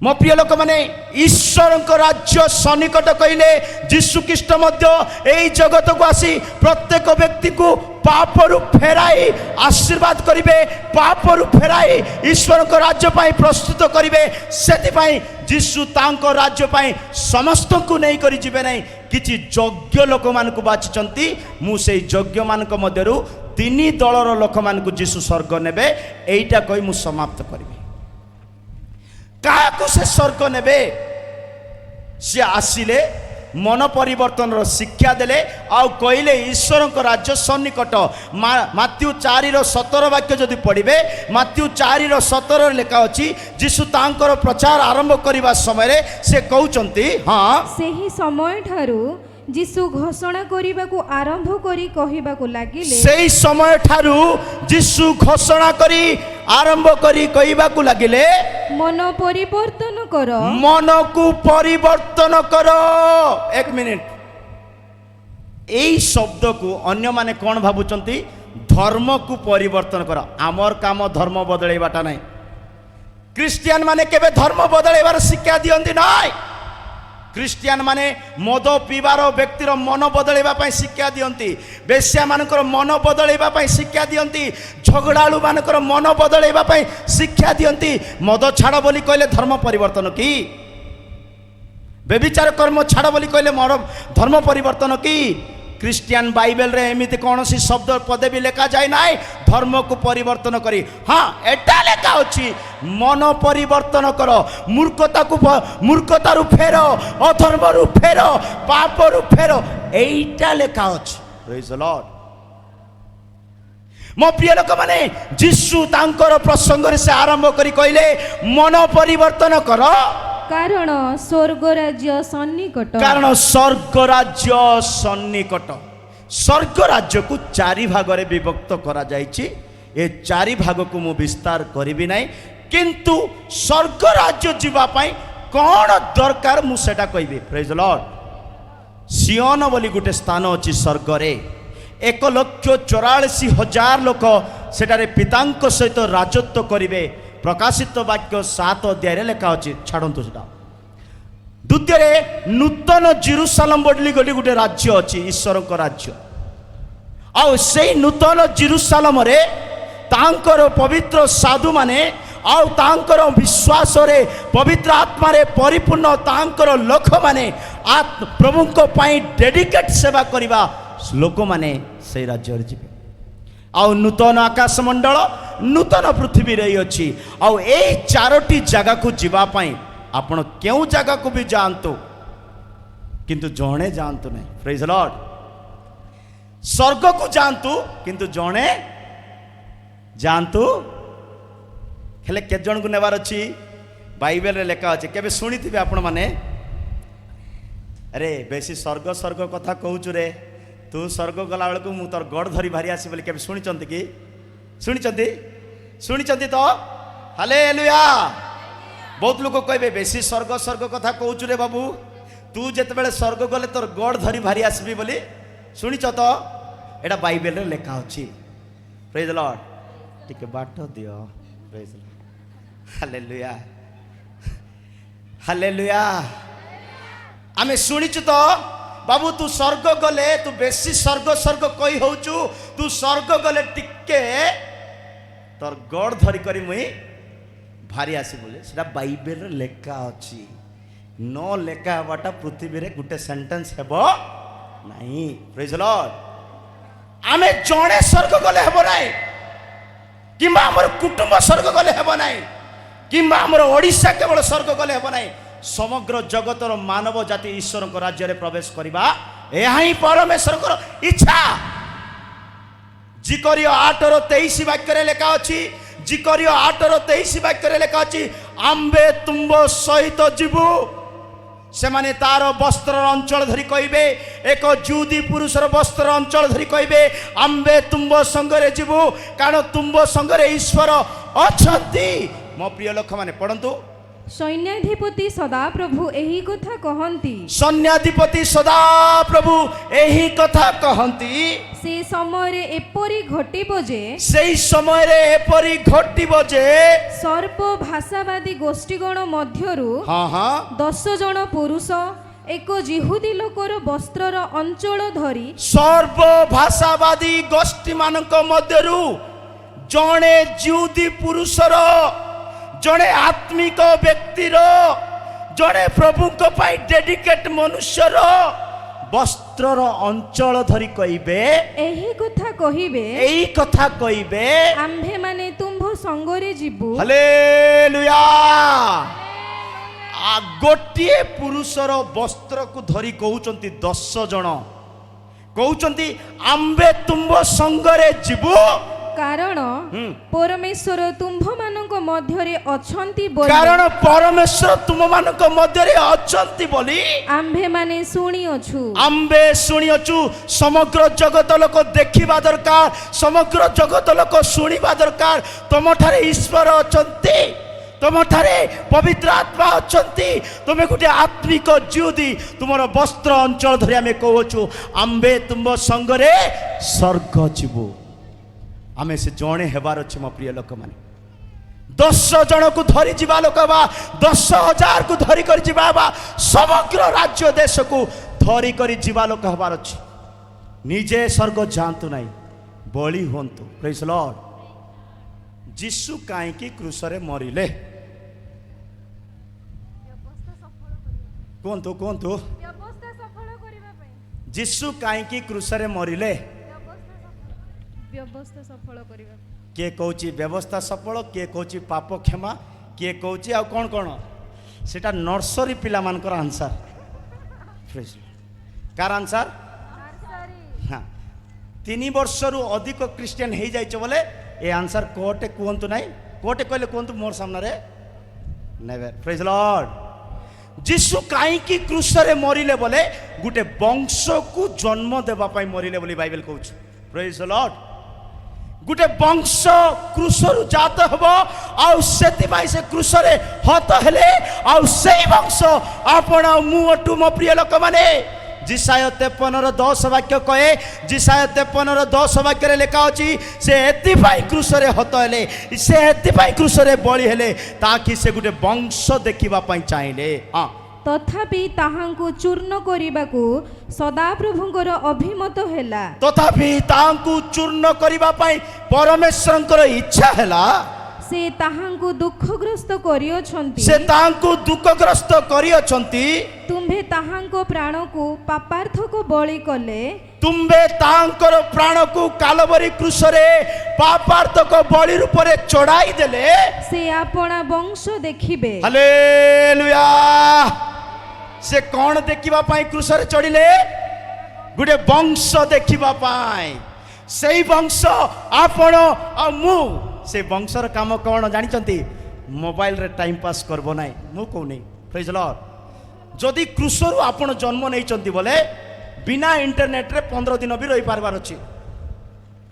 मो प्रिय लोक मैंने ईश्वर राज्य सन्निकट कहले जीशुख्रीष्ट यही जगत को आसी प्रत्येक व्यक्ति को पापरु फेराई आशीर्वाद करिवे, पापरु फेराई ईश्वर राज्य पाई प्रस्तुत करिवे। सेतिपाई जीशु तांको राज्य पाई समस्त को नहीं करी जिबे नहीं, किछि योग्य लोक मान को बाचिचंती। मु सेई योग्य मान को मध्यरु तीन दलर लोक मान को जीशु स्वर्ग नेबे, एइटा कहि मु समाप्त करिवे। काकु से स्वर्ग नेबे? से आसिले मन परिवर्तन शिक्षा देले आउ कहले ईश्वर राज्य सन्निकट। माथ्यू 4:17 वाक्य जदि पढ़िबे, माथ्यू 4:17 लेखा अछि जीशु तांकर प्रचार आरंभ करबा समय से कहउचंती। हाँ, सेही समय ठारू जीशु घोषणा करिबा को आरंभ करी कहिबा को लागिले, सेही समय ठारू जीशु घोषणा करी आरंभ करी कहिबा को लागिले, मन परिवर्तन कर, मन को परिवर्तन करो। एक मिनिट, यही शब्द को अन्य माने कौन भावुचंती? धर्म को परिवर्तन कर। आमर काम धर्म बदलैबाटा नहीं। क्रिश्चियन माने केबे धर्म बदलैबार शिक्षा दियंती नाही। क्रिश्चियन माने मद पीबार व्यक्तिर मन बदलैबा पई शिक्षा दियंती, बेश्या मानकर मन बदलैबा पई शिक्षा दियंती, झगड़ालू मानकर मन बदलैबा पई शिक्षा दियंती। मद छाड़ बोली कहले धर्म परिवर्तन की? बेविचार कर्म छाड़ बोली कहले मोर धर्म परिवर्तन की? क्रिश्चियन बाइबल रे एमिति कौन सी शब्द पदे भी लेखा जाए ना धर्म को परिवर्तन करी। हाँ, एटा लेखा अछि मन परिवर्तन करो, मूर्खता को मूर्खता रु फेरो, अधर्म रु फेरो, पाप रु फेरो, एटा लेखा अछि। Praise the Lord. मो प्रिय लोक माने जीशु तांकर प्रसंग से आरंभ करी कहले मन परिवर्तन करो, कारण स्वर्ग राज्य सन्निकट। कारण स्वर्ग राज्य सन्निकट। स्वर्ग राज्य को चारि भाग रे विभक्त करा जायछि। ए चारि भाग को मु विस्तार करिबि नाही, किंतु स्वर्ग राज्य जीवा पाई कोन दरकार मु सेटा कहबी। Praise the Lord. सियोन बोली गोटे स्थान अछि स्वर्ग रे, 1,84,000 लोक सेटारे पितांक सहित राजत्व करिवे। प्रकाशित वाक्य 7 अध्याय लेखा अच्छी। छाड़ू सेटा। द्वितीय नूतन जेरुसालेम बोली गोटे राज्य अच्छी, ईश्वर राज्य। आउ से नूतन जेरुसालेम रे तांकर पवित्र साधु माने आउ तांकर विश्वास रे पवित्र आत्मा रे परिपूर्ण तांकर लोक माने प्रभु को पाई डेडिकेट सेवा करिबा लोक माने से राज्य रे जिवे। आउ नूतन आकाश मंडल नूतन पृथ्वी रही अच्छी। आउ ए चारोटी जगह को जीवा पाई आपण केउ जगह को भी जानतु, किंतु जणे जानतु नहीं। Praise the Lord. स्वर्ग को जानतु किंतु जणे जानतु हेले के जन को नेबार अछि? बाइबल रे लेखा अछि। केबे सुनिथिबे आपण माने, अरे बेसी स्वर्ग स्वर्ग कथा कहूचु रे, तू स्वर्ग गला बेल को मु तोर गड़ धरी भारी आसी बोली केबे सुनिचंती कि? सुनिचंती तो? हालेलुया। बहुत लोग कहबे बेसी स्वर्ग स्वर्ग कथा कहूचु रे बाबू, तू जेते बेले स्वर्ग गले तोर गड़ धरी भारी आसबी बोली सुनिच तो? एटा बाइबल रे लेखा अछि। Praise the Lord. टिके बाट दियो। Praise the Lord. Hallelujah, hallelujah. आमे सुनिचु तो बाबू, तू स्वर्ग गले तू बेसी स्वर्ग स्वर्ग कही होचु, तू स्वर्ग गले टिके तोर गड़ धरी करी मुई भारी आसी बोले सेटा बाइबल रे लेखा अछि। न लेखा हबाटा पृथ्वी रे गुटे सेंटेंस हेबो नाही। Praise the Lord. आमे जणे स्वर्ग गले हेबो नाही, किंबा हमर कुटुंब स्वर्ग गले हेबो नाही, किंबा हमर ओडिसा केवल स्वर्ग गले हेबो नाही। समग्र जगतर मानव जाति ईश्वर राज्य रे प्रवेश करिबा एहा ही परमेश्वर इच्छा। जिकरिय 8:23 वाक्य रे लेखा अछि। जिकरिय 8:23 वाक्य रे लेखा अछि, आम्बे तुंब सहित जीवु। से माने तार वस्त्र अंचल धरी कहबे, एक जुदी पुरुषर वस्त्र अंचल धरी कहबे आम्बे तुंब संगरे जीवु, कारण तुंब संगरे ईश्वर अछंती। मो प्रिय लोक माने पढ़ंतु, ସୈନ୍ୟାଧିପତି ସଦାପ୍ରଭୁ ଏହି କଥା କହନ୍ତି। ସୈନ୍ୟାଧିପତି ସଦାପ୍ରଭୁ ଏହି କଥା କହନ୍ତି। ସେ ସମୟରେ ଏପରି ଘଟିବ ଯେ ସେହି ସମୟରେ ଏପରି ଘଟିବ ଯେ ସର୍ପ ଭାଷାବାଦୀ ଗୋଷ୍ଠୀଗଣ ମଧ୍ୟରୁ ହଁ ହଁ 10 ଜଣ ପୁରୁଷ ଏକ ଜିହୁଦୀ ଲୋକର ବସ୍ତ୍ରର ଅଞ୍ଚଳ ଧରି ସର୍ବ ଭାଷାବାଦୀ ଗୋଷ୍ଠୀ ମାନଙ୍କ ମଧ୍ୟରୁ ଜଣେ ଜିହୁଦୀ ପୁରୁଷର, ଜଣେ ଆତ୍ମିକ ବ୍ୟକ୍ତିର, ଜଣେ ପ୍ରଭୁଙ୍କ ପାଇଁ ଡେଡିକେଟ ମନୁଷ୍ୟର ବସ୍ତ୍ରର ଅଞ୍ଚଳ ଧରି କହିବେ, ଏହି କଥା କହିବେ, ଏଇ କଥା କହିବେ, ଆମ୍ଭେମାନେ ତୁମ୍ଭ ସଙ୍ଗରେ ଯିବୁ। ହାଲେଲୁୟା। ଗୋଟିଏ ପୁରୁଷର ବସ୍ତ୍ରକୁ ଧରି କହୁଛନ୍ତି 10 ଜଣ, କହୁଛନ୍ତି ଆମ୍ଭେ ତୁମ୍ଭ ସଙ୍ଗରେ ଯିବୁ, କାରଣ ପରମେଶ୍ୱର ତୁମ୍ଭମାନଙ୍କ ମଧ୍ୟରେ ଅଛନ୍ତି ବୋଲି, କାରଣ ପରମେଶ୍ୱର ତୁମମାନଙ୍କ ମଧ୍ୟରେ ଅଛନ୍ତି ବୋଲି ଆମ୍ଭେମାନେ ଶୁଣିଅଛୁ। ଆମ୍ଭେ ଶୁଣିଅଛୁ। ସମଗ୍ର ଜଗତ ଲୋକ ଦେଖିବା ଦରକାର, ସମଗ୍ର ଜଗତ ଲୋକ ଶୁଣିବା ଦରକାର। ତମଠାରେ ଈଶ୍ୱର ଅଛନ୍ତି, ତମଠାରେ ପବିତ୍ର ଆତ୍ମା ଅଛନ୍ତି, ତୁମେ ଗୋଟେ ଆତ୍ମିକ ଜିହୁଦୀ। ତୁମର ବସ୍ତ୍ର ଅଞ୍ଚଳ ଧରି ଆମେ କହୁଛୁ ଆମ୍ଭେ ତୁମ ସଙ୍ଗରେ ସ୍ୱର୍ଗ ଯିବୁ। ଆମେ ସେ ଜଣେ ହେବାର ଅଛି ମୋ ପ୍ରିୟ ଲୋକମାନେ। 10 ଜଣକୁ ଧରି ଯିବା ଲୋକ ବା 10,000କୁ ଧରି କରି ଯିବା ବା ସମଗ୍ର ରାଜ୍ୟ ଦେଶକୁ ଧରି କରି ଯିବା ଲୋକ ହେବାର ଅଛି। ନିଜେ ସ୍ୱର୍ଗ ଯାଆନ୍ତୁ ନାହିଁ, ବଳି ହୁଅନ୍ତୁ। ପ୍ରେଜ୍ ଲର୍ଡ। ଯୀଶୁ କାହିଁକି କ୍ରୁଶରେ ମରିଲେ? କୁହନ୍ତୁ କୁହନ୍ତୁ। ଯୀଶୁ କାହିଁକି କ୍ରୁଶରେ ମରିଲେ? ବ୍ୟବସ୍ଥା ସଫଳ କରିବା। କିଏ କହୁଛି ବ୍ୟବସ୍ଥା ସଫଳ, କିଏ କହୁଛି ପାପ କ୍ଷମା, କିଏ କହୁଛି ଆଉ କ'ଣ କ'ଣ। ସେଟା ନର୍ସରୀ ପିଲାମାନଙ୍କର ଆନ୍ସାର। କାର ଆନ୍ସାର? ହଁ, 3 ବର୍ଷରୁ ଅଧିକ ଖ୍ରୀଷ୍ଟିଆନ ହେଇଯାଇଛ ବୋଲେ ଏ ଆନ୍ସାର କୋଟେ କୁହନ୍ତୁ ନାହିଁ, କୋଟେ କହିଲେ କୁହନ୍ତୁ ମୋର ସାମ୍ନାରେ ନେବେ। ପ୍ରେଜ୍ ଲର୍ଡ। ଯୀଶୁ କାହିଁକି କ୍ରୁଶରେ ମରିଲେ ବୋଲେ ଗୋଟେ ବଂଶକୁ ଜନ୍ମ ଦେବା ପାଇଁ ମରିଲେ ବୋଲି ବାଇବେଲ କହୁଛି। ପ୍ରେଜ୍ ଲର୍ଡ। ଗୋଟେ ବଂଶ କ୍ରୁଶରୁ ଜାତ ହେବ, ଆଉ ସେଥିପାଇଁ ସେ କ୍ରୁଶରେ ହତ ହେଲେ, ଆଉ ସେଇ ବଂଶ ଆପଣ ମୁଁ ଅଟୁ ମୋ ପ୍ରିୟ ଲୋକମାନେ। ଜିସାୟ 53:10 ବାକ୍ୟ କହେ, ଜିସାୟ 53:10 ବାକ୍ୟରେ ଲେଖା ଅଛି ସେ ଏଥିପାଇଁ କ୍ରୁଶରେ ହତ ହେଲେ, ସେ ଏଥିପାଇଁ କ୍ରୁଶରେ ବଳି ହେଲେ ତାକି ସେ ଗୋଟେ ବଂଶ ଦେଖିବା ପାଇଁ ଚାହିଁଲେ। ହଁ, ତଥାପି ତାହାଙ୍କୁ ଚୂର୍ଣ୍ଣ କରିବାକୁ ସଦାପ୍ରଭୁଙ୍କର ଅଭିମତ ହେଲା। ତଥାପି ତାହାଙ୍କୁ ଚୂର୍ଣ୍ଣ କରିବା ପାଇଁ ପରମେଶ୍ୱରଙ୍କର ଇଚ୍ଛା ହେଲା। ସେ ତାହାଙ୍କୁ ଦୁଃଖଗ୍ରସ୍ତ କରିଅଛନ୍ତି। ସେ ତାହାଙ୍କୁ ଦୁଃଖଗ୍ରସ୍ତ କରିଅଛନ୍ତି। ତୁମ୍ଭେ ତାହାଙ୍କ ପ୍ରାଣକୁ ପାପାର୍ଥକ ବଳି କଲେ। ତୁମ୍ଭେ ତାହାଙ୍କର ପ୍ରାଣକୁ କାଲବରୀ କ୍ରୁଶରେ ପାପାର୍ଥକ ବଳି ରୂପରେ ଚଢାଇ ଦେଲେ। ସେ ଆପଣା ବଂଶ ଦେଖିବେ। ହାଲେଲୁୟା। ସେ କ'ଣ ଦେଖିବା ପାଇଁ କ୍ରୁଶରେ ଚଢିଲେ? ଗୋଟେ ବଂଶ ଦେଖିବା ପାଇଁ। ସେଇ ବଂଶ ଆପଣ ଆଉ ମୁଁ। ସେ ବଂଶର କାମ କ'ଣ ଜାଣିଛନ୍ତି? ମୋବାଇଲରେ ଟାଇମ୍ ପାସ୍ କରିବ ନାହିଁ, ମୁଁ କହୁନି। ପ୍ରେଜ୍ ଲର୍ଡ। ଯଦି କ୍ରୁଶରୁ ଆପଣ ଜନ୍ମ ନେଇଛନ୍ତି ବୋଲେ ବିନା ଇଣ୍ଟରନେଟ୍ରେ 15 ଦିନ ବି ରହିପାରିବାର ଅଛି।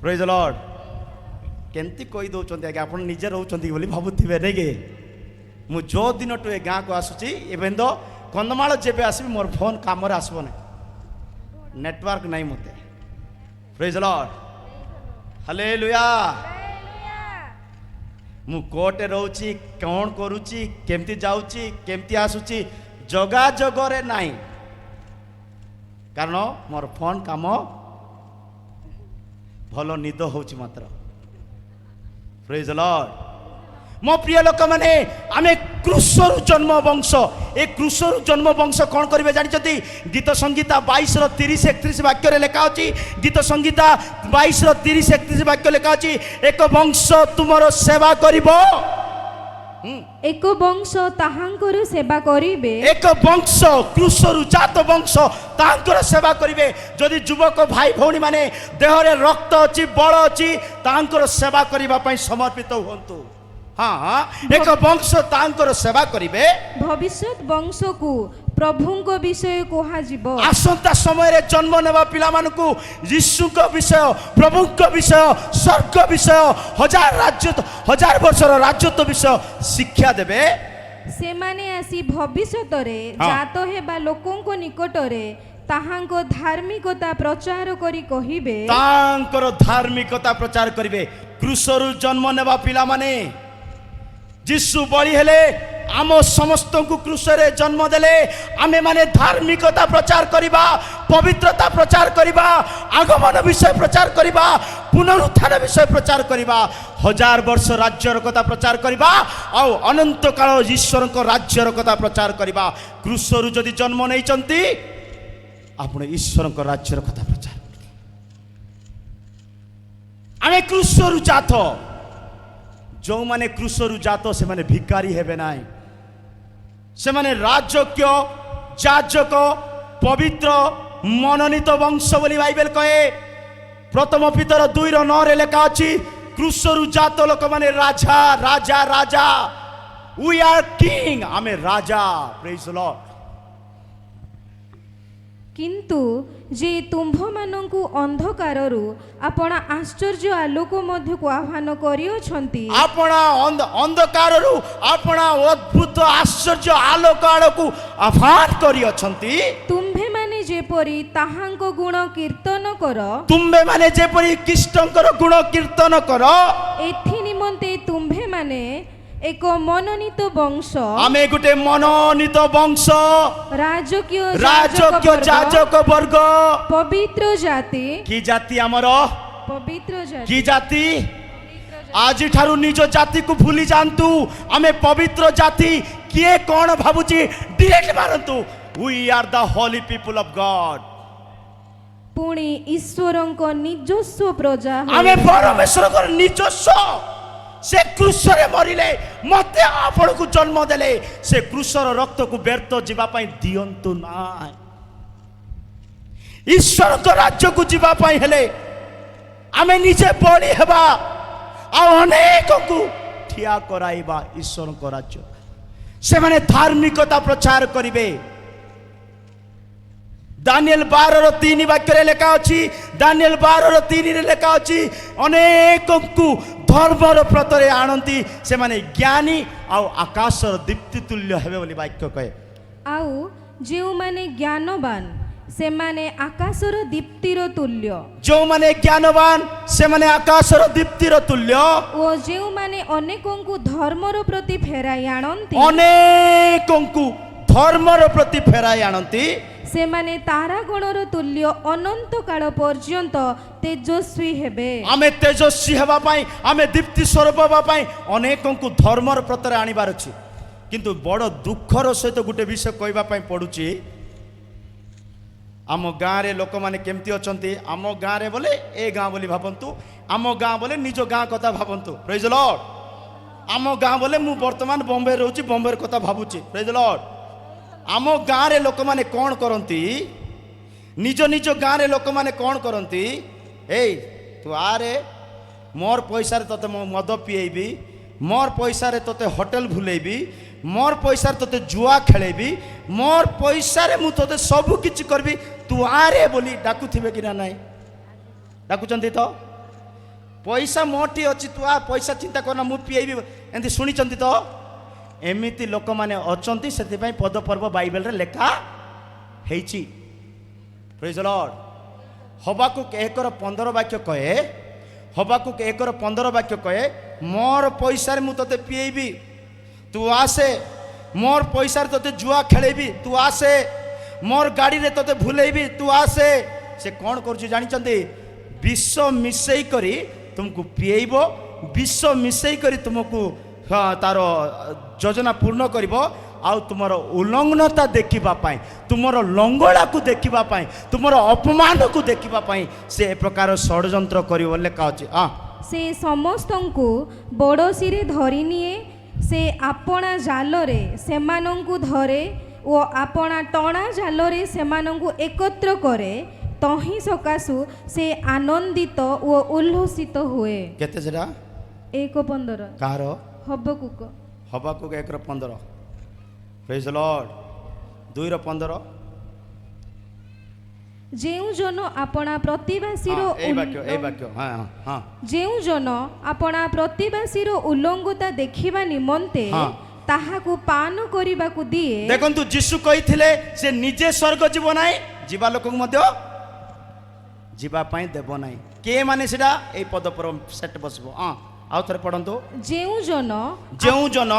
ପ୍ରେଜ୍ ଲର୍ଡ। କେମିତି କହି ଦେଉଛନ୍ତି ଆଜ୍ଞା, ଆପଣ ନିଜେ ରହୁଛନ୍ତି ବୋଲି ଭାବୁଥିବେ ନାଇଁ କି? ମୁଁ ଯେଉଁ ଦିନଠୁ ଏ ଗାଁକୁ ଆସୁଛି ଏବେ ତ କନ୍ଧମାଳ ଯେବେ ଆସିବି ମୋର ଫୋନ୍ କାମରେ ଆସିବ ନାହିଁ, ନେଟୱାର୍କ ନାହିଁ ମୋତେ। ପ୍ରେଜ୍ ଲର୍ଡ। ହାଲେଲୁୟା। ମୁଁ କୋର୍ଟରେ ରହୁଛି, କ'ଣ କରୁଛି, କେମିତି ଯାଉଛି, କେମିତି ଆସୁଛି, ଯୋଗାଯୋଗରେ ନାହିଁ, କାରଣ ମୋର ଫୋନ୍ କାମ ଭଲ ନିଦ ହେଉଛି ମାତ୍ର। ପ୍ରେଜ୍ ଲର୍ଡ। ମୋ ପ୍ରିୟ ଲୋକମାନେ, ଆମେ କ୍ରୁଶରୁ ଜନ୍ମ ବଂଶ। ଏ କ୍ରୁଶରୁ ଜନ୍ମ ବଂଶ କ'ଣ କରିବେ ଜାଣିଛନ୍ତି? ଗୀତ ସଂହିତା 22:30-31 ବାକ୍ୟରେ ଲେଖା ଅଛି। ଗୀତ ସଂହିତା 22:30-31 ବାକ୍ୟ ଲେଖା ଅଛି, ଏକ ବଂଶ ତୁମର ସେବା କରିବ। ଏକ ବଂଶ ତାହାଙ୍କର ସେବା କରିବେ। ଏକ ବଂଶ କ୍ରୁଶରୁ ଜାତ ବଂଶ ତାହାଙ୍କର ସେବା କରିବେ। ଯଦି ଯୁବକ ଭାଇ ଭଉଣୀ ମାନେ ଦେହରେ ରକ୍ତ ଅଛି, ବଳ ଅଛି, ତାହାଙ୍କର ସେବା କରିବା ପାଇଁ ସମର୍ପିତ ହୁଅନ୍ତୁ। ହଁ, ଏକ ବଂଶ ତାଙ୍କର ସେବା କରିବେ। ଭବିଷ୍ୟତ ବଂଶକୁ ପ୍ରଭୁଙ୍କ ବିଷୟ କୁହାଯିବ। ଆସନ୍ତା ସମୟରେ ଜନ୍ମ ନେବା ପିଲାମାନଙ୍କୁ ଯୀଶୁଙ୍କ ବିଷୟ, ପ୍ରଭୁଙ୍କ ବିଷୟ, ସ୍ୱର୍ଗ ବିଷୟ, 1000 ବର୍ଷର ରାଜତ୍ୱ ବିଷୟ ଶିକ୍ଷା ଦେବେ। ସେମାନେ ଆସି ଭବିଷ୍ୟତରେ ହଁ। ଜାତ ହେବା ଲୋକଙ୍କ ନିକଟରେ ତାହାଙ୍କ ଧାର୍ମିକତା ପ୍ରଚାର କରି କହିବେ, ତାଙ୍କର ଧାର୍ମିକତା ପ୍ରଚାର କରିବେ। କୃଷରୁ ଜନ୍ମ ନେବା ପିଲାମାନେ ଯୀଶୁ ବଳି ହେଲେ, ଆମ ସମସ୍ତଙ୍କୁ କୃଷରେ ଜନ୍ମ ଦେଲେ। ଆମେ ମାନେ ଧାର୍ମିକତା ପ୍ରଚାର କରିବା, ପବିତ୍ରତା ପ୍ରଚାର କରିବା, ଆଗମନ ବିଷୟ ପ୍ରଚାର କରିବା, ପୁନରୁତ୍ଥାନ ବିଷୟ ପ୍ରଚାର କରିବା, 1000 ବର୍ଷ ରାଜ୍ୟର କଥା ପ୍ରଚାର କରିବା, ଆଉ ଅନନ୍ତ କାଳ ଈଶ୍ୱରଙ୍କ ରାଜ୍ୟର କଥା ପ୍ରଚାର କରିବା। କୃଷରୁ ଯଦି ଜନ୍ମ ନେଇଛନ୍ତି, ଆପଣ ଈଶ୍ୱରଙ୍କ ରାଜ୍ୟର କଥା ପ୍ରଚାର କରିବେ। ଆମେ କୃଷରୁ ଜାତ। ଯେଉଁମାନେ କୃଷରୁ ଜାତ ସେମାନେ ଭିକାରୀ ହେବେ ନାହିଁ। ସେମାନେ ରାଜକୀୟ, ଯାଜକ, ପବିତ୍ର, ମନୋନୀତ ବଂଶ ବୋଲି ବାଇବେଲ କହେ। ପ୍ରଥମ ପିତର 2:9 ଲେଖା ଅଛି, କୃଷରୁ ଜାତ ଲୋକମାନେ ରାଜା ରାଜା ରାଜା। वी आर किंग, ଆମେ ରାଜା। ପ୍ରେଜ୍ ଦ ଲର୍ଡ। କିନ୍ତୁ ଯେ ତୁମ୍ଭମାନଙ୍କୁ ଅନ୍ଧକାରରୁ ଆପଣ ଆଶ୍ଚର୍ଯ୍ୟ ଆଲୋକ ମଧ୍ୟକୁ ଆହ୍ୱାନ କରିଅଛନ୍ତି, ଆପଣ ଅନ୍ଧକାରରୁ ଆପଣ ଅଦ୍ଭୁତ ଆଶ୍ଚର୍ଯ୍ୟ ଆଲୋକ ଆଡ଼କୁ ଆହ୍ୱାନ କରିଅଛନ୍ତି। ତୁମ୍ଭେମାନେ ଯେପରି ତାହାଙ୍କ ଗୁଣ କୀର୍ତ୍ତନ କର, ତୁମ୍ଭେମାନେ ଯେପରି ଖ୍ରୀଷ୍ଟଙ୍କର ଗୁଣ କୀର୍ତ୍ତନ କର। ଏଥି ନିମନ୍ତେ ତୁମ୍ଭେମାନେ ଏକ ମନୋନୀତ ବଂଶ, ଆମେ ଗୋଟେ ମନୋନୀତ ବଂଶ, ରାଜକୀୟ ଯାଜକ ବର୍ଗ। ପବିତ୍ର ଜାତି। କି ଜାତି ଆମର? ପବିତ୍ର ଜାତି। କି ଜାତି? ଆଜିଠାରୁ ନିଜ ଜାତିକୁ ଭୁଲି ଯାଆନ୍ତୁ। ଆମେ ପବିତ୍ର ଜାତି। କିଏ କ'ଣ ଭାବୁଛି ଡିରେକ୍ଟ ମାରନ୍ତୁ। We are the holy people of God. ପୁଣି ଈଶ୍ୱରଙ୍କ ନିଜସ୍ୱ ପ୍ରଜା ଆମେ ପରମେଶ୍ୱରଙ୍କର ନିଜସ୍ୱ। ସେ କୃଷରେ ମରିଲେ, ମତେ ଆପଣଙ୍କୁ ଜନ୍ମ ଦେଲେ। ସେ କୃଷର ରକ୍ତକୁ ବ୍ୟର୍ଥ ଯିବା ପାଇଁ ଦିଅନ୍ତୁ ନାହିଁ। ଈଶ୍ୱରଙ୍କ ରାଜ୍ୟକୁ ଯିବା ପାଇଁ ହେଲେ ଆମେ ନିଜେ ବଳି ହେବା, ଆଉ ଅନେକଙ୍କୁ ଠିଆ କରାଇବା ଈଶ୍ୱରଙ୍କ ରାଜ୍ୟ। ସେମାନେ ଧାର୍ମିକତା ପ୍ରଚାର କରିବେ। ଦାନିଏଲ 12:3 ବାକ୍ୟରେ ଲେଖା ଅଛି, ଦାନିଏଲ 12:3 ଲେଖା ଅଛି, ଅନେକଙ୍କୁ ଧର୍ମର ପ୍ରତରେ ଆଣନ୍ତି। ସେମାନେ ଜ୍ଞାନୀ ଆଉ ଆକାଶର ଦୀପ୍ତି ତୁଲ୍ୟ ହେବେ ବୋଲି ବାକ୍ୟ କହେ। ଆଉ ଯେଉଁମାନେ ଜ୍ଞାନବାନ ସେମାନେ ଆକାଶର ଦୀପ୍ତିର ତୁଲ୍ୟ। ଯେଉଁମାନେ ଜ୍ଞାନବାନ ସେମାନେ ଆକାଶର ଦୀପ୍ତିର ତୁଲ୍ୟ। ଓ ଯେଉଁମାନେ ଅନେକଙ୍କୁ ଧର୍ମର ପ୍ରତି ଫେରାଇ ଆଣନ୍ତି, ଅନେକଙ୍କୁ ଧର୍ମର ପ୍ରତି ଫେରାଇ ଆଣନ୍ତି, ସେମାନେ ତାରାଗଣର ତୁଲ୍ୟ ଅନନ୍ତ କାଳ ପର୍ଯ୍ୟନ୍ତ ତେଜସ୍ୱୀ ହେବେ। ଆମେ ତେଜସ୍ୱୀ ହେବା ପାଇଁ, ଆମେ ଦୀପ୍ତି ସ୍ୱରୂପ ହେବା ପାଇଁ ଅନେକଙ୍କୁ ଧର୍ମର ପ୍ରତରେ ଆଣିବାର ଅଛି। କିନ୍ତୁ ବଡ଼ ଦୁଃଖର ସହିତ ଗୋଟେ ବିଷୟ କହିବା ପାଇଁ ପଡ଼ୁଛି। ଆମ ଗାଁରେ ଲୋକମାନେ କେମିତି ଅଛନ୍ତି? ଆମ ଗାଁରେ ବୋଲେ ଏ ଗାଁ ବୋଲି ଭାବନ୍ତୁ, ଆମ ଗାଁ ବୋଲେ ନିଜ ଗାଁ କଥା ଭାବନ୍ତୁ। ପ୍ରେଜ୍ ଦ ଲର୍ଡ। ଆମ ଗାଁ ବୋଲେ ମୁଁ ବର୍ତ୍ତମାନ ବମ୍ବେ ରହୁଛି, ବମ୍ବେର କଥା ଭାବୁଛି। ପ୍ରେଜ୍ ଦ ଲର୍ଡ। ଆମ ଗାଁରେ ଲୋକମାନେ କ'ଣ କରନ୍ତି? ନିଜ ନିଜ ଗାଁରେ ଲୋକମାନେ କ'ଣ କରନ୍ତି? ଏଇ ତୁ ଆରେ, ମୋର ପଇସାରେ ତୋତେ ମୁଁ ମଦ ପିଏଇବି, ମୋର ପଇସାରେ ତୋତେ ହୋଟେଲ ଭୁଲେଇବି, ମୋର ପଇସାରେ ତୋତେ ଜୁଆ ଖେଳେଇବି, ମୋର ପଇସାରେ ମୁଁ ତୋତେ ସବୁ କିଛି କରିବି, ତୁ ଆରେ ବୋଲି ଡାକୁଥିବେ କି ନା ନାହିଁ? ଡାକୁଛନ୍ତି ତ? ପଇସା ମୋଠି ଅଛି, ତୁ ଆ, ପଇସା ଚିନ୍ତା କରନା, ମୁଁ ପିଏଇବି, ଏମିତି ଶୁଣିଛନ୍ତି ତ? ଏମିତି ଲୋକମାନେ ଅଛନ୍ତି। ସେଥିପାଇଁ ପଦପର୍ବ ବାଇବେଲରେ ଲେଖା ହେଇଛି। ପ୍ରେଜ୍ ଦ ଲର୍ଡ। ହବାକୁକ 1:15 ବାକ୍ୟ କହେ, ହବାକୁକ 1:15 ବାକ୍ୟ କହେ, ମୋର ପଇସାରେ ମୁଁ ତୋତେ ପିଏଇବି, ତୁ ଆସେ, ମୋର ପଇସାରେ ତୋତେ ଜୁଆ ଖେଳେଇବି, ତୁ ଆସେ, ମୋର ଗାଡ଼ିରେ ତୋତେ ଭୁଲେଇବି, ତୁ ଆସେ। ସେ କ'ଣ କରୁଛି ଜାଣିଛନ୍ତି? ବିଷ ମିଶେଇ କରି ତୁମକୁ ପିଏଇବ, ବିଷ ମିଶେଇ କରି ତୁମକୁ ତାର ଯୋଜନା ପୂର୍ଣ୍ଣ କରିବ। ଆଉ ତୁମର ଉଲ୍ଲଂଘନତା ଦେଖିବା ପାଇଁ, ତୁମର ଲଙ୍ଗଳାକୁ ଦେଖିବା ପାଇଁ, ତୁମର ଅପମାନକୁ ଦେଖିବା ପାଇଁ ସେ ଏ ପ୍ରକାର ଷଡ଼ଯନ୍ତ୍ର କରିବ ଲେଖା ଅଛି। ସେ ସମସ୍ତଙ୍କୁ ବଡ଼ସିରେ ଧରି ନିଏ, ସେ ଆପଣା ଜାଲରେ ସେମାନଙ୍କୁ ଧରେ ଓ ଆପଣା ଟଣା ଜାଲରେ ସେମାନଙ୍କୁ ଏକତ୍ର କରେ। ତହିଁ ସକାଶୁ ସେ ଆନନ୍ଦିତ ଓ ଉଲ୍ଲସିତ ହୁଏ। କେତେ ସେଟା? 1:15। କାହାର? ହବକୁକ। ହବାକୁକ 1:15। ପ୍ରେଜ୍ ଦ ଲର୍ଡ। 2:15। ଯେଉଁ ଜନ ଆପଣା ପ୍ରତିବାସୀର এই বাক্য হ্যাঁ হ্যাঁ ଯେଉଁ ଜନ ଆପଣା ପ୍ରତିବାସୀର ଉଲ୍ଲଂଘତା ଦେଖିବା ନିମନ୍ତେ ତାହାକୁ ପାନ କରିବାକୁ ଦିଏ। ଦେଖନ୍ତୁ ଯୀଶୁ କହିଥିଲେ ସେ ନିଜେ ସ୍ୱର୍ଗ ଯିବ ନାହିଁ, ଯିବା ଲୋକଙ୍କୁ ମଧ୍ୟ ଯିବା ପାଇଁ ଦେବ ନାହିଁ। କିଏ ମାନେ ସେଟା ଏଇ ପଦ પર ସେଟ ବସିବ। ହଁ ଆଉ ଥରେ ପଢ଼ନ୍ତୁ। ଯେଉଁ ଜନ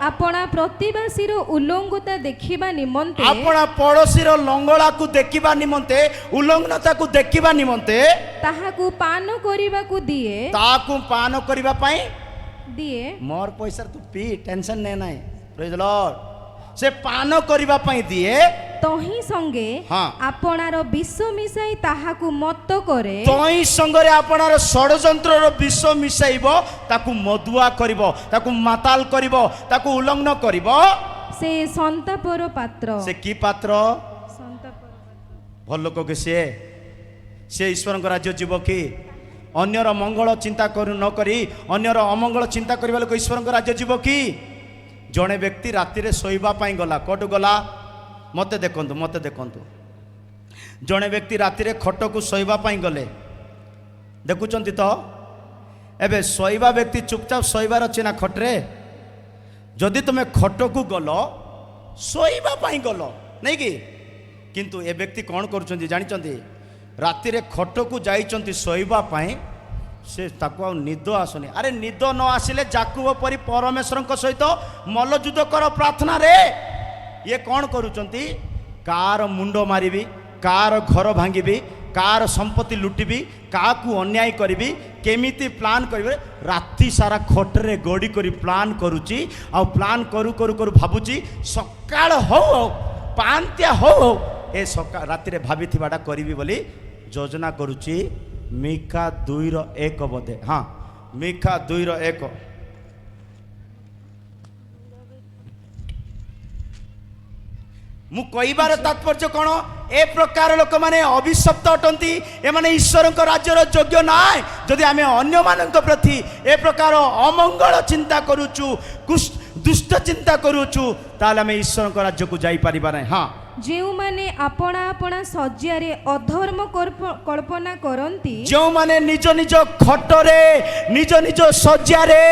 ଆପଣା ପ୍ରତିବାସୀର ଉଲ୍ଲଂଘତା ଦେଖିବା ନିମନ୍ତେ, ଆପଣ ପଡ଼ୋଶୀର ଲଙ୍ଗଳାକୁ ଦେଖିବା ନିମନ୍ତେ, ଉଲ୍ଲଂଘନତାକୁ ଦେଖିବା ନିମନ୍ତେ ତାହାକୁ ପାନ କରିବାକୁ ଦିଏ। ତାକୁ ପାନ କରିବା ପାଇଁ ଦିଏ ମୋର ପଇସା ତୁ ପି, ଟେନସନ ନେ ନାହିଁ। ପ୍ରେଜ୍ ଦ ଲର୍ଡ। ସେ ପାନ କରିବା ପାଇଁ ଦିଏ। ତହିଁ ସଙ୍ଗେ ହଁ। ଆପଣାର ବିଷ ମିଶାଇ ତାହାକୁ ମତ୍ତ କରେ। ତହିଁ ସଙ୍ଗରେ ଆପଣର ଷଡ଼ଯନ୍ତ୍ରର ବିଷ ମିଶାଇବ, ତାକୁ ମଦୁଆ କରିବ, ତାକୁ ମାତାଲ କରିବ, ତାକୁ ଉଲ୍ଲଂଘନ କରିବ। ସେ ସନ୍ତାପର ପାତ୍ର। ସେ କି ପାତ୍ର? ସନ୍ତାପର ପାତ୍ର। ଭଲ ଲୋକ କି ସିଏ? ସେ ଈଶ୍ୱରଙ୍କ ରାଜ୍ୟ ଯିବ କି? ଅନ୍ୟର ମଙ୍ଗଳ ଚିନ୍ତା ନ କରି ଅନ୍ୟର ଅମଙ୍ଗଳ ଚିନ୍ତା କରିବା ଲୋକ ଈଶ୍ୱରଙ୍କ ରାଜ୍ୟ ଯିବ କି? ଜଣେ ବ୍ୟକ୍ତି ରାତିରେ ଶୋଇବା ପାଇଁ ଗଲା। କୋଉଠୁ ଗଲା? ମୋତେ ଦେଖନ୍ତୁ। ଜଣେ ବ୍ୟକ୍ତି ରାତିରେ ଖଟକୁ ଶୋଇବା ପାଇଁ ଗଲେ। ଦେଖୁଛନ୍ତି ତ? ଏବେ ଶୋଇବା ବ୍ୟକ୍ତି ଚୁପଚାପ ଶୋଇବାର ଅଛି ନା ଖଟରେ? ଯଦି ତୁମେ ଖଟକୁ ଗଲ, ଶୋଇବା ପାଇଁ ଗଲ ନାଇଁ କି? କିନ୍ତୁ ଏ ବ୍ୟକ୍ତି କ'ଣ କରୁଛନ୍ତି ଜାଣିଛନ୍ତି? ରାତିରେ ଖଟକୁ ଯାଇଛନ୍ତି ଶୋଇବା ପାଇଁ, ସେ ତାକୁ ଆଉ ନିଦ ଆସୁନି। ଆରେ ନିଦ ନ ଆସିଲେ ଜାକୁବ ପରି ପରମେଶ୍ୱରଙ୍କ ସହିତ ମଲ୍ଲଯୁଦ୍ଧ କର ପ୍ରାର୍ଥନାରେ। ଇଏ କ'ଣ କରୁଛନ୍ତି? କାହାର ମୁଣ୍ଡ ମାରିବି, କାହାର ଘର ଭାଙ୍ଗିବି, କାହାର ସମ୍ପତ୍ତି ଲୁଟିବି, କାହାକୁ ଅନ୍ୟାୟ କରିବି, କେମିତି ପ୍ଲାନ୍ କରିବେ। ରାତି ସାରା ଖଟରେ ଗଡ଼ି କରି ପ୍ଲାନ୍ କରୁଛି। ଆଉ ପ୍ଲାନ୍ କରୁ କରୁ କରୁ ଭାବୁଛି ସକାଳ ହଉ ପାନ୍ତିଆ ହଉ ଏ ରାତିରେ ଭାବିଥିବାଟା କରିବି ବୋଲି ଯୋଜନା କରୁଛି। ମିକା 2:1 ବୋଧେ। ହଁ, ମିକା 2:1। ମୁଁ କହିବାର ତାତ୍ପର୍ଯ୍ୟ କ'ଣ? ଏ ପ୍ରକାର ଲୋକମାନେ ଅଭିଶପ୍ତ ଅଟନ୍ତି। ଏମାନେ ଈଶ୍ୱରଙ୍କ ରାଜ୍ୟର ଯୋଗ୍ୟ ନାହିଁ। ଯଦି ଆମେ ଅନ୍ୟମାନଙ୍କ ପ୍ରତି ଏ ପ୍ରକାର ଅମଙ୍ଗଳ ଚିନ୍ତା କରୁଛୁ, ଦୁଷ୍ଟ ଚିନ୍ତା କରୁଛୁ, ତାହେଲେ ଆମେ ଈଶ୍ୱରଙ୍କ ରାଜ୍ୟକୁ ଯାଇପାରିବା ନାହିଁ। ହଁ, ଯେଉଁମାନେ ଆପଣା ଆପଣା ଶଯ୍ୟାରେ ଅଧର୍ମ କଳ୍ପନା କରନ୍ତି, ଯେଉଁମାନେ ନିଜ ନିଜ ଖଟରେ, ନିଜ ନିଜ ଶଯ୍ୟାରେ,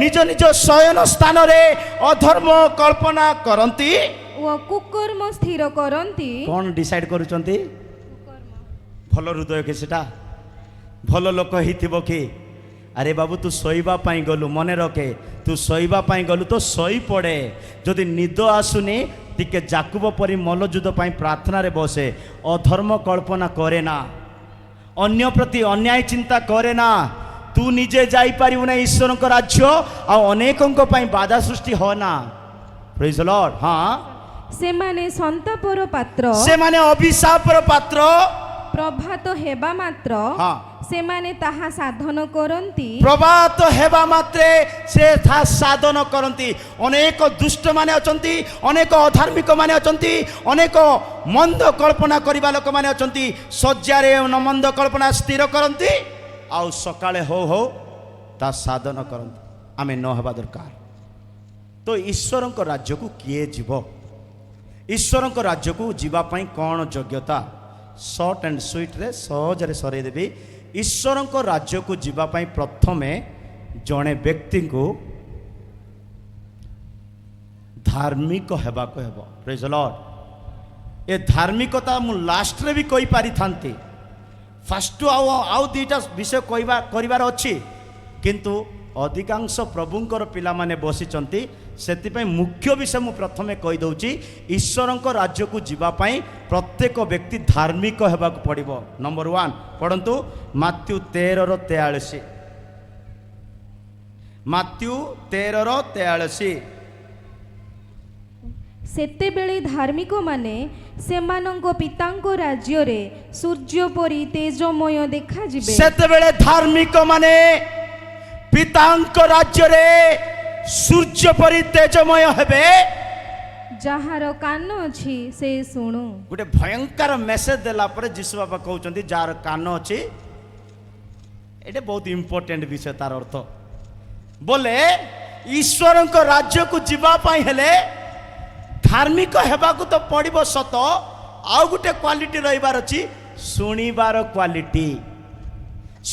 ନିଜ ନିଜ ଶୟନ ସ୍ଥାନରେ ଅଧର୍ମ କଳ୍ପନା କରନ୍ତି ଓ କୁକର୍ମ ସ୍ଥିର କରନ୍ତି। କ'ଣ ଡିସାଇଡ୍ କରୁଛନ୍ତି? ଭଲ ହୃଦୟ କି ସେଟା? ଭଲ ଲୋକ ହେଇଥିବ କି? ଆରେ ବାବୁ ତୁ ଶୋଇବା ପାଇଁ ଗଲୁ, ମନେ ରଖେ, ତୁ ଶୋଇବା ପାଇଁ ଗଲୁ ତ ଶୋଇପଡ଼େ। ଯଦି ନିଦ ଆସୁନି ଟିକେ ଜାକୁବ ପରି ମଲ୍ଲଯୁଦ୍ଧ ପାଇଁ ପ୍ରାର୍ଥନାରେ ବସେ। ଅଧର୍ମ କଳ୍ପନା କରେ ନା, ଅନ୍ୟ ପ୍ରତି ଅନ୍ୟାୟ ଚିନ୍ତା କରେ ନା। ତୁ ନିଜେ ଯାଇପାରିବୁ ନା ଈଶ୍ୱରଙ୍କ ରାଜ୍ୟ, ଆଉ ଅନେକଙ୍କ ପାଇଁ ବାଧା ସୃଷ୍ଟି ହ ନା। ପ୍ରେଜ୍ ଦ ଲର୍ଡ। ହଁ, ସେମାନେ ସନ୍ତାପର ପାତ୍ର, ସେମାନେ ଅଭିଶାପର ପାତ୍ର। ପ୍ରଭାତ ହେବା ମାତ୍ର ହଁ, ସେମାନେ ତାହା ସାଧନ କରନ୍ତି। ପ୍ରଭାତ ହେବା ମାତ୍ରେ ସେ ତାହା ସାଧନ କରନ୍ତି। ଅନେକ ଦୁଷ୍ଟମାନେ ଅଛନ୍ତି, ଅନେକ ଅଧାର୍ମିକ ମାନେ ଅଛନ୍ତି, ଅନେକ ମନ୍ଦ କଳ୍ପନା କରିବା ଲୋକମାନେ ଅଛନ୍ତି। ଶଯ୍ୟାରେ ମନ୍ଦ କଳ୍ପନା ସ୍ଥିର କରନ୍ତି, ଆଉ ସକାଳେ ହଉ ହଉ ତା ସାଧନ କରନ୍ତି। ଆମେ ନ ହେବା ଦରକାର। ତ ଈଶ୍ୱରଙ୍କ ରାଜ୍ୟକୁ କିଏ ଯିବ? ଈଶ୍ୱରଙ୍କ ରାଜ୍ୟକୁ ଯିବା ପାଇଁ କ'ଣ ଯୋଗ୍ୟତା? ସର୍ଟ ଆଣ୍ଡ ସୁଇଟ୍ରେ ସହଜରେ ସରେଇଦେବି। ଈଶ୍ୱରଙ୍କ ରାଜ୍ୟକୁ ଯିବା ପାଇଁ ପ୍ରଥମେ ଜଣେ ବ୍ୟକ୍ତିଙ୍କୁ ଧାର୍ମିକ ହେବାକୁ ହେବ। ପ୍ରେଜ୍ ଦ ଲର୍ଡ। ଏ ଧାର୍ମିକତା ମୁଁ ଲାଷ୍ଟରେ ବି କହିପାରିଥାନ୍ତି। ଫାଷ୍ଟ ଆଉ ଦୁଇଟା ବିଷୟ କରିବାର ଅଛି, କିନ୍ତୁ ଅଧିକାଂଶ ପ୍ରଭୁଙ୍କର ପିଲାମାନେ ବସିଛନ୍ତି, ସେଥିପାଇଁ ମୁଖ୍ୟ ବିଷୟ ମୁଁ ପ୍ରଥମେ କହିଦେଉଛି। ଈଶ୍ୱରଙ୍କ ରାଜ୍ୟକୁ ଯିବା ପାଇଁ ପ୍ରତ୍ୟେକ ବ୍ୟକ୍ତି ଧାର୍ମିକ ହେବାକୁ ପଡ଼ିବ। ନମ୍ବର 1 ପଢ଼ନ୍ତୁ, ମାଥ୍ୟୁ 13:43। ମାଥ୍ୟୁ 13:43। ସେତେବେଳେ ଧାର୍ମିକମାନେ ସେମାନଙ୍କ ପିତାଙ୍କ ରାଜ୍ୟରେ ସୂର୍ଯ୍ୟ ପରି ତେଜମୟ ଦେଖାଯିବେ। ସେତେବେଳେ ଧାର୍ମିକ ମାନେ ପିତାଙ୍କ ରାଜ୍ୟରେ ସୂର୍ଯ୍ୟ ପରି ତେଜମୟ ହେବେ। ଯାହାର କାନ ଅଛି ସେ ଶୁଣୁ। ଗୋଟେ ଭୟଙ୍କର ମେସେଜ ଦେଲା ପରେ ଯୀଶୁ ବାବା କହୁଛନ୍ତି ଯାହାର କାନ ଅଛି। ଏଇଟା ବହୁତ ଇମ୍ପୋର୍ଟାଣ୍ଟ ବିଷୟ। ତାର ଅର୍ଥ ବୋଲେ ଈଶ୍ୱରଙ୍କ ରାଜ୍ୟକୁ ଯିବା ପାଇଁ ହେଲେ ଧାର୍ମିକ ହେବାକୁ ତ ପଡ଼ିବ ସତ, ଆଉ ଗୋଟେ କ୍ୱାଲିଟି ରହିବାର ଅଛି, ଶୁଣିବାର କ୍ୱାଲିଟି।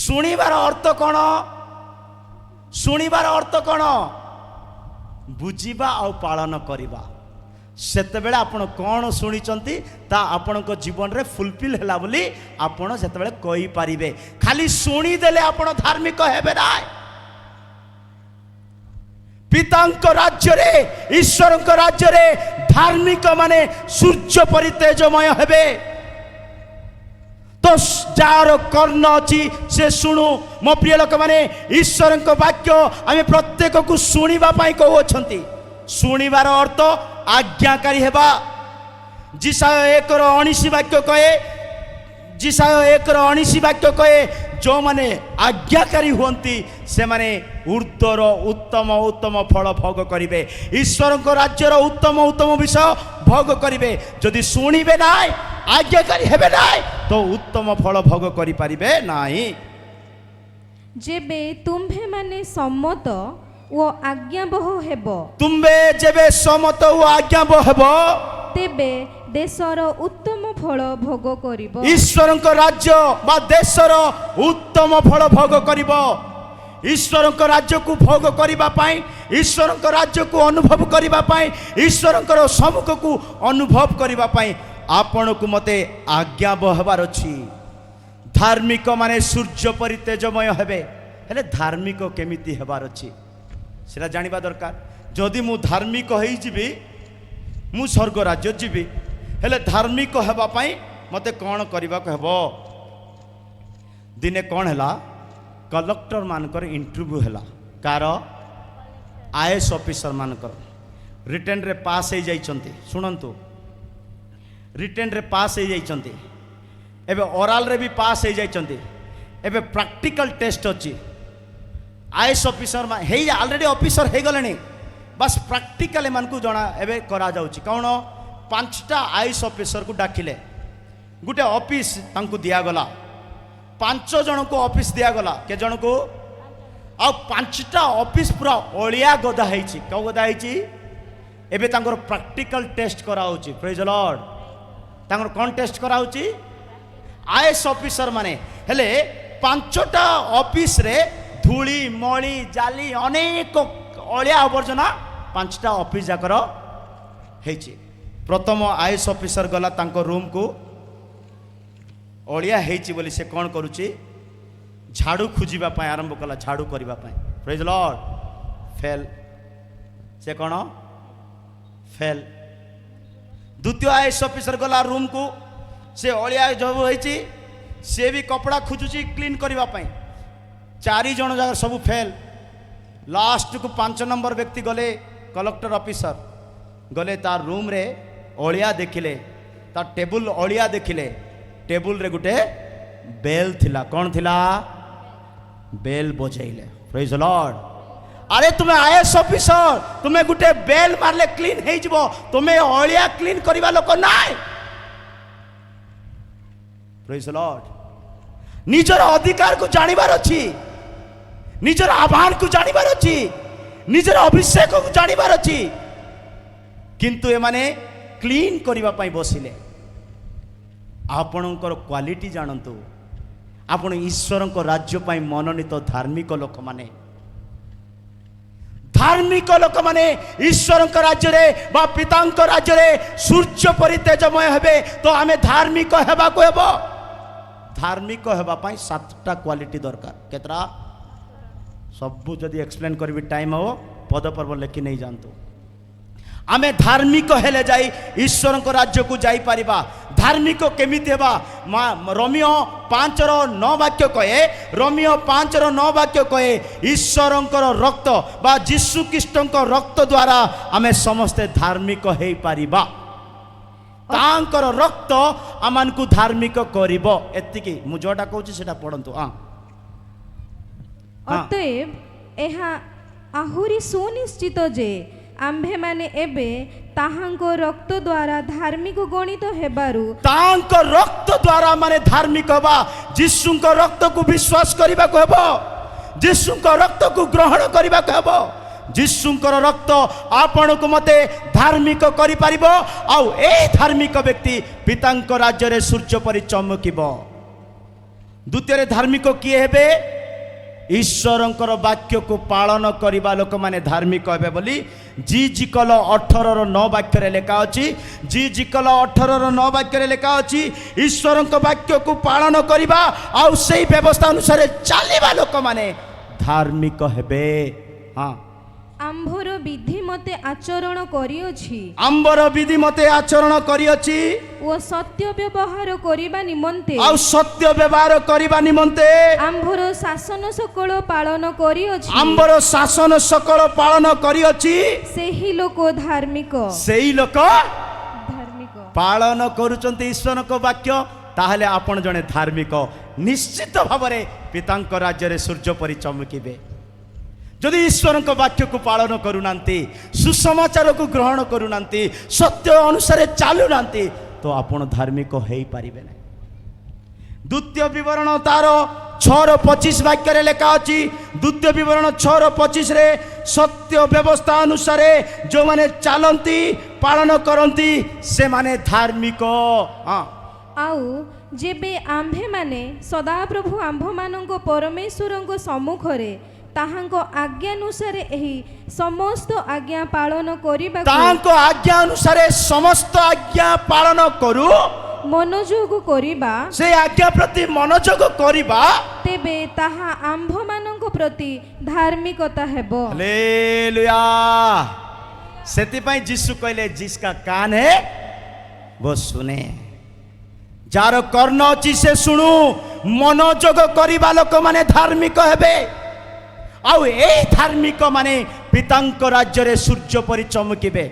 ଶୁଣିବାର ଅର୍ଥ କ'ଣ? ଶୁଣିବାର ଅର୍ଥ କ'ଣ? ବୁଝିବା ଆଉ ପାଳନ କରିବା ସେତେବେଳେ ଆପଣ କ'ଣ ଶୁଣିଛନ୍ତି ତା ଆପଣଙ୍କ ଜୀବନରେ ଫୁଲଫିଲ୍ ହେଲା ବୋଲି ଆପଣ ସେତେବେଳେ କହିପାରିବେ। ଖାଲି ଶୁଣିଦେଲେ ଆପଣ ଧାର୍ମିକ ହେବେ ନାହିଁ। ପିତାଙ୍କ ରାଜ୍ୟରେ ଈଶ୍ୱରଙ୍କ ରାଜ୍ୟରେ ଧାର୍ମିକ ମାନେ ସୂର୍ଯ୍ୟ ପରି ତେଜମୟ ହେବେ। ତ ଯାହାର କର୍ଣ୍ଣ ଅଛି ସେ ଶୁଣୁ। ମୋ ପ୍ରିୟ ଲୋକମାନେ ଈଶ୍ୱରଙ୍କ ବାକ୍ୟ ଆମେ ପ୍ରତ୍ୟେକକୁ ଶୁଣିବା ପାଇଁ କହୁଅଛନ୍ତି। ଶୁଣିବାର ଅର୍ଥ ଆଜ୍ଞାକାରୀ ହେବା। ଯିଶାୟ 1:19 ବାକ୍ୟ କହେ, ଯିଶାୟ 1:19 ବାକ୍ୟ କହେ ଯେଉଁମାନେ ଆଜ୍ଞାକାରୀ ହୁଅନ୍ତି ସେମାନେ ଉର୍ଦ୍ଧ୍ୱର ଉତ୍ତମ ଉତ୍ତମ ଫଳ ଭୋଗ କରିବେ। ଈଶ୍ୱରଙ୍କ ରାଜ୍ୟର ଉତ୍ତମ ଉତ୍ତମ ବିଷୟ ଭୋଗ କରିବେ। ଯଦି ଶୁଣିବେ ନାହିଁ ଆଜ୍ଞାକାରୀ ହେବେ ନାହିଁ ତ ଉତ୍ତମ ଫଳ ଭୋଗ କରିପାରିବେ ନାହିଁ। ଯେବେ ତୁମ୍ଭେମାନେ ସମ୍ମତ ଓ ଆଜ୍ଞାବହ ହେବ, ତୁମ୍ଭେ ଯେବେ ସମ୍ମତ ଓ ଆଜ୍ଞାବହ ହେବ ତେବେ ଦେଶର ଉତ୍ତମ ଫଳ ଭୋଗ କରିବ। ଈଶ୍ୱରଙ୍କ ରାଜ୍ୟ ବା ଦେଶର ଉତ୍ତମ ଫଳ ଭୋଗ କରିବ। ଈଶ୍ୱରଙ୍କ ରାଜ୍ୟକୁ ଭୋଗ କରିବା ପାଇଁ, ଈଶ୍ୱରଙ୍କ ରାଜ୍ୟକୁ ଅନୁଭବ କରିବା ପାଇଁ, ଈଶ୍ୱରଙ୍କର ସମ୍ମୁଖକୁ ଅନୁଭବ କରିବା ପାଇଁ ଆପଣଙ୍କୁ ମୋତେ ଆଜ୍ଞାବହ ହେବାର ଅଛି। ଧାର୍ମିକ ମାନେ ସୂର୍ଯ୍ୟ ପରି ତେଜମୟ ହେବେ। ହେଲେ ଧାର୍ମିକ କେମିତି ହେବାର ଅଛି ସେଟା ଜାଣିବା ଦରକାର। ଯଦି ମୁଁ ଧାର୍ମିକ ହେଇଯିବି ମୁଁ ସ୍ୱର୍ଗ ରାଜ୍ୟ ଯିବି। ହେଲେ ଧାର୍ମିକ ହେବା ପାଇଁ ମୋତେ କ'ଣ କରିବାକୁ ହେବ? ଦିନେ କ'ଣ ହେଲା, କଲେକ୍ଟର ମାନଙ୍କର ଇଣ୍ଟରଭ୍ୟୁ ହେଲା। କାର? IAS ଅଫିସର ମାନଙ୍କର। ରିଟେନ୍ରେ ପାସ୍ ହେଇଯାଇଛନ୍ତି। ଶୁଣନ୍ତୁ, ରିଟେନ୍ରେ ପାସ୍ ହେଇଯାଇଛନ୍ତି, ଏବେ ଓରାଲରେ ବି ପାସ୍ ହେଇଯାଇଛନ୍ତି, ଏବେ ପ୍ରାକ୍ଟିକାଲ ଟେଷ୍ଟ ଅଛି। IAS ଅଫିସର ହେଇ ଅଲରେଡ଼ି ଅଫିସର ହେଇଗଲେଣି, ବାସ୍ ପ୍ରାକ୍ଟିକାଲ ଏମାନଙ୍କୁ ଜଣା ଏବେ କରାଯାଉଛି। କ'ଣ? 5ଟା IAS ଅଫିସରକୁ ଡାକିଲେ, ଗୋଟେ ଅଫିସ୍ ତାଙ୍କୁ ଦିଆଗଲା। 5 ଜଣଙ୍କୁ ଅଫିସ୍ ଦିଆଗଲା। କେତେ ଜଣକୁ? ଆଉ 5ଟା ଅଫିସ୍ ପୁରା ଅଳିଆ ଗଦା ହେଇଛି। କେଉଁ ଗଦା ହେଇଛି? ଏବେ ତାଙ୍କର ପ୍ରାକ୍ଟିକାଲ ଟେଷ୍ଟ କରାହେଉଛି। ପ୍ରେଜ୍ ଦ ଲର୍ଡ। ତାଙ୍କର କ'ଣ ଟେଷ୍ଟ କରାହେଉଛି? IAS ଅଫିସର ମାନେ। ହେଲେ 5ଟା ଅଫିସରେ ଧୂଳି ମଳି ଜାଲି ଅନେକ ଅଳିଆ ଆବର୍ଜନା 5ଟା ଅଫିସ୍ ଯାକର ହେଇଛି। ପ୍ରଥମ IAS ଅଫିସର ଗଲା ତାଙ୍କ ରୁମ୍କୁ, ଅଳିଆ ହେଇଛି ବୋଲି ସେ କ'ଣ କରୁଛି? ଝାଡ଼ୁ ଖୋଜିବା ପାଇଁ ଆରମ୍ଭ କଲା, ଝାଡ଼ୁ କରିବା ପାଇଁ। ପ୍ରେଜ୍ ଦ ଲର୍ଡ। ଫେଲ୍। ସେ କ'ଣ? ଫେଲ୍। ଦ୍ୱିତୀୟ IAS ଅଫିସର ଗଲା ରୁମ୍କୁ, ସେ ଅଳିଆ ଯେଉଁ ହେଇଛି ସେ ବି କପଡ଼ା ଖୋଜୁଛି କ୍ଲିନ୍ କରିବା ପାଇଁ। 4 ଜଣ ଯାକ ସବୁ ଫେଲ୍। ଲାଷ୍ଟକୁ 5 ନମ୍ବର ବ୍ୟକ୍ତି ଗଲେ, କଲେକ୍ଟର ଅଫିସର ଗଲେ ତା ରୁମ୍ରେ ଅଳିଆ ଦେଖିଲେ, ତା ଟେବୁଲ ଅଳିଆ ଦେଖିଲେ। ଟେବୁଲରେ ଗୋଟେ ବେଲ୍ ଥିଲା। କ'ଣ ଥିଲା? ବେଲ୍ ବଜେଇଲେ। ପ୍ରେଜ୍ ଦ ଲର୍ଡ। ଆରେ ତୁମେ IAS ଅଫିସର, ତୁମେ ଗୋଟେ ବେଲ୍ ମାରିଲେ କ୍ଲିନ୍ ହେଇଯିବ, ତୁମେ ଅଳିଆ କ୍ଲିନ୍ କରିବା ଲୋକ ନାହିଁ। ପ୍ରେଜ୍ ଦ ଲର୍ଡ। ନିଜର ଅଧିକାରକୁ ଜାଣିବାର ଅଛି, ନିଜର ଆହ୍ୱାନକୁ ଜାଣିବାର ଅଛି, ନିଜର ଅଭିଷେକକୁ ଜାଣିବାର ଅଛି। କିନ୍ତୁ ଏମାନେ କ୍ଲିନ୍ କରିବା ପାଇଁ ବସିଲେ। ଆପଣଙ୍କର କ୍ୱାଲିଟି ଜାଣନ୍ତୁ। ଆପଣ ଈଶ୍ୱରଙ୍କ ରାଜ୍ୟ ପାଇଁ ମନୋନୀତ ଧାର୍ମିକ ଲୋକମାନେ, ଧାର୍ମିକ ଲୋକମାନେ ଈଶ୍ୱରଙ୍କ ରାଜ୍ୟରେ ବା ପିତାଙ୍କ ରାଜ୍ୟରେ ସୂର୍ଯ୍ୟ ପରି ତେଜମୟ ହେବେ। ତ ଆମେ ଧାର୍ମିକ ହେବାକୁ ହେବ। ଧାର୍ମିକ ହେବା ପାଇଁ 7ଟା କ୍ୱାଲିଟି ଦରକାର। କେତେଟା? ସବୁ ଯଦି ଏକ୍ସପ୍ଲେନ୍ କରିବି ଟାଇମ୍ ହେବ, ପଦପର୍ବ ଲେଖି ନେଇ ଯାଆନ୍ତୁ। ଆମେ ଧାର୍ମିକ ହେଲେ ଯାଇ ଈଶ୍ୱରଙ୍କ ରାଜ୍ୟକୁ ଯାଇପାରିବା। ଧାର୍ମିକ କେମିତି ହେବା? ରୋମିଓ 5:9 ବାକ୍ୟ କହେ, ରୋମିଓ 5:9 ବାକ୍ୟ କହେ, ଈଶ୍ୱରଙ୍କର ରକ୍ତ ବା ଯୀଶୁ ଖ୍ରୀଷ୍ଟଙ୍କ ରକ୍ତ ଦ୍ୱାରା ଆମେ ସମସ୍ତେ ଧାର୍ମିକ ହେଇପାରିବା। ତାଙ୍କର ରକ୍ତ ଆମମାନଙ୍କୁ ଧାର୍ମିକ କରିବ। ଏତିକି ମୁଁ ଯୋଉଟା କହୁଛି ସେଟା ପଢ଼ନ୍ତୁ। ଅତଏବ ଏହା ଆହୁରି ସୁନିଶ୍ଚିତ ଯେ ଆମ୍ଭେମାନେ ଏବେ ତାହାଙ୍କ ରକ୍ତ ଦ୍ୱାରା ଧାର୍ମିକ ଗଣିତ ହେବାରୁ, ତାଙ୍କ ରକ୍ତ ଦ୍ୱାରା ମାନେ ଧାର୍ମିକ ହେବା। ଯୀଶୁଙ୍କ ରକ୍ତକୁ ବିଶ୍ୱାସ କରିବାକୁ ହେବ, ଯୀଶୁଙ୍କ ରକ୍ତକୁ ଗ୍ରହଣ କରିବାକୁ ହେବ। ଯୀଶୁଙ୍କର ରକ୍ତ ଆପଣଙ୍କୁ ମୋତେ ଧାର୍ମିକ କରିପାରିବ। ଆଉ এই ଧାର୍ମିକ ବ୍ୟକ୍ତି ପିତାଙ୍କ ରାଜ୍ୟରେ ସୂର୍ଯ୍ୟ ପରି ଚମକିବ। ଦ୍ୱିତୀୟରେ ଧାର୍ମିକ କିଏ ହେବେ? ଈଶ୍ୱରଙ୍କର ବାକ୍ୟକୁ ପାଳନ କରିବା ଲୋକମାନେ ଧାର୍ମିକ ହେବେ ବୋଲି ଜି ଜିକଲ 18:9 ବାକ୍ୟରେ ଲେଖା ଅଛି। ଜି ଜିକଲ 18:9 ବାକ୍ୟରେ ଲେଖା ଅଛି ଈଶ୍ୱରଙ୍କ ବାକ୍ୟକୁ ପାଳନ କରିବା ଆଉ ସେଇ ବ୍ୟବସ୍ଥା ଅନୁସାରେ ଚାଲିବା ଲୋକମାନେ ଧାର୍ମିକ ହେବେ। ହଁ, ଆମ୍ଭର ବିଧି ମତେ ଆଚରଣ କରିଅଛି ଆମ୍ବର ବିଧି ମତେ ଆଚରଣ କରିଅଛି ଓ ସତ୍ୟ ବ୍ୟବହାର କରିବା ନିମନ୍ତେ ଆଉ ସତ୍ୟ ବ୍ୟବହାର କରିବା ନିମନ୍ତେ ଆମ୍ଭର ଶାସନ ସକଳ ପାଳନ କରିଅଛି। ଆମ୍ବର ଶାସନ ସକଳ ପାଳନ କରିଅଛି। ସେହି ଲୋକ ଧାର୍ମିକ। ସେଇ ଲୋକ ଧାର୍ମିକ ପାଳନ କରୁଛନ୍ତି ଈଶ୍ୱରଙ୍କ ବାକ୍ୟ, ତାହେଲେ ଆପଣ ଜଣେ ଧାର୍ମିକ ନିଶ୍ଚିତ ଭାବରେ ପିତାଙ୍କ ରାଜ୍ୟରେ ସୂର୍ଯ୍ୟ ପରି ଚମକିବେ। ଯଦି ଈଶ୍ୱରଙ୍କ ବାକ୍ୟକୁ ପାଳନ କରୁନାହାନ୍ତି, ସୁସମାଚାରକୁ ଗ୍ରହଣ କରୁନାହାନ୍ତି, ସତ୍ୟ ଅନୁସାରେ ଚାଲୁନାହାନ୍ତି, ତ ଆପଣ ଧାର୍ମିକ ହେଇପାରିବେ ନାହିଁ। ଦ୍ୱିତୀୟ ବିବରଣ ତାର 6:25 ବାକ୍ୟରେ ଲେଖା ଅଛି। ଦ୍ୱିତୀୟ ବିବରଣ 6:25ରେ ସତ୍ୟ ବ୍ୟବସ୍ଥା ଅନୁସାରେ ଯେଉଁମାନେ ଚାଲନ୍ତି ପାଳନ କରନ୍ତି ସେମାନେ ଧାର୍ମିକ। ହଁ, ଆଉ ଯେବେ ଆମ୍ଭେମାନେ ସଦାପ୍ରଭୁ ଆମ୍ଭମାନଙ୍କ ପରମେଶ୍ୱରଙ୍କ ସମ୍ମୁଖରେ ତାହାଙ୍କ ଆଜ୍ଞାନୁସାରେ ଏହି ସମସ୍ତ ଆଜ୍ଞା ପାଳନ କରିବାକୁ ତାଙ୍କ ଆଜ୍ଞା ଅନୁସାରେ ସମସ୍ତ ଆଜ୍ଞା ପାଳନ କରୁ, ମନୋଯୋଗ କରିବା, ସେ ଆଜ୍ଞା ପ୍ରତି ମନୋଯୋଗ କରିବା, ତେବେ ତାହା ଆମ୍ଭମାନଙ୍କ ପ୍ରତି ଧାର୍ମିକତା ହେବ। ହାଲେଲୁୟା। ସେଥିପାଇଁ ଯୀଶୁ କହିଲେ ଜିସକା କାନ ହେ वो सुने, ଯାର କର୍ଣ୍ଣ ଅଛି ସେ ଶୁଣୁ। ମନୋଯୋଗ କରିବା ଲୋକମାନେ ଧାର୍ମିକ ହେବେ। ଆଉ ଏଇ ଧାର୍ମିକ ମାନେ ପିତାଙ୍କ ରାଜ୍ୟରେ ସୂର୍ଯ୍ୟ ପରି ଚମକିବେ।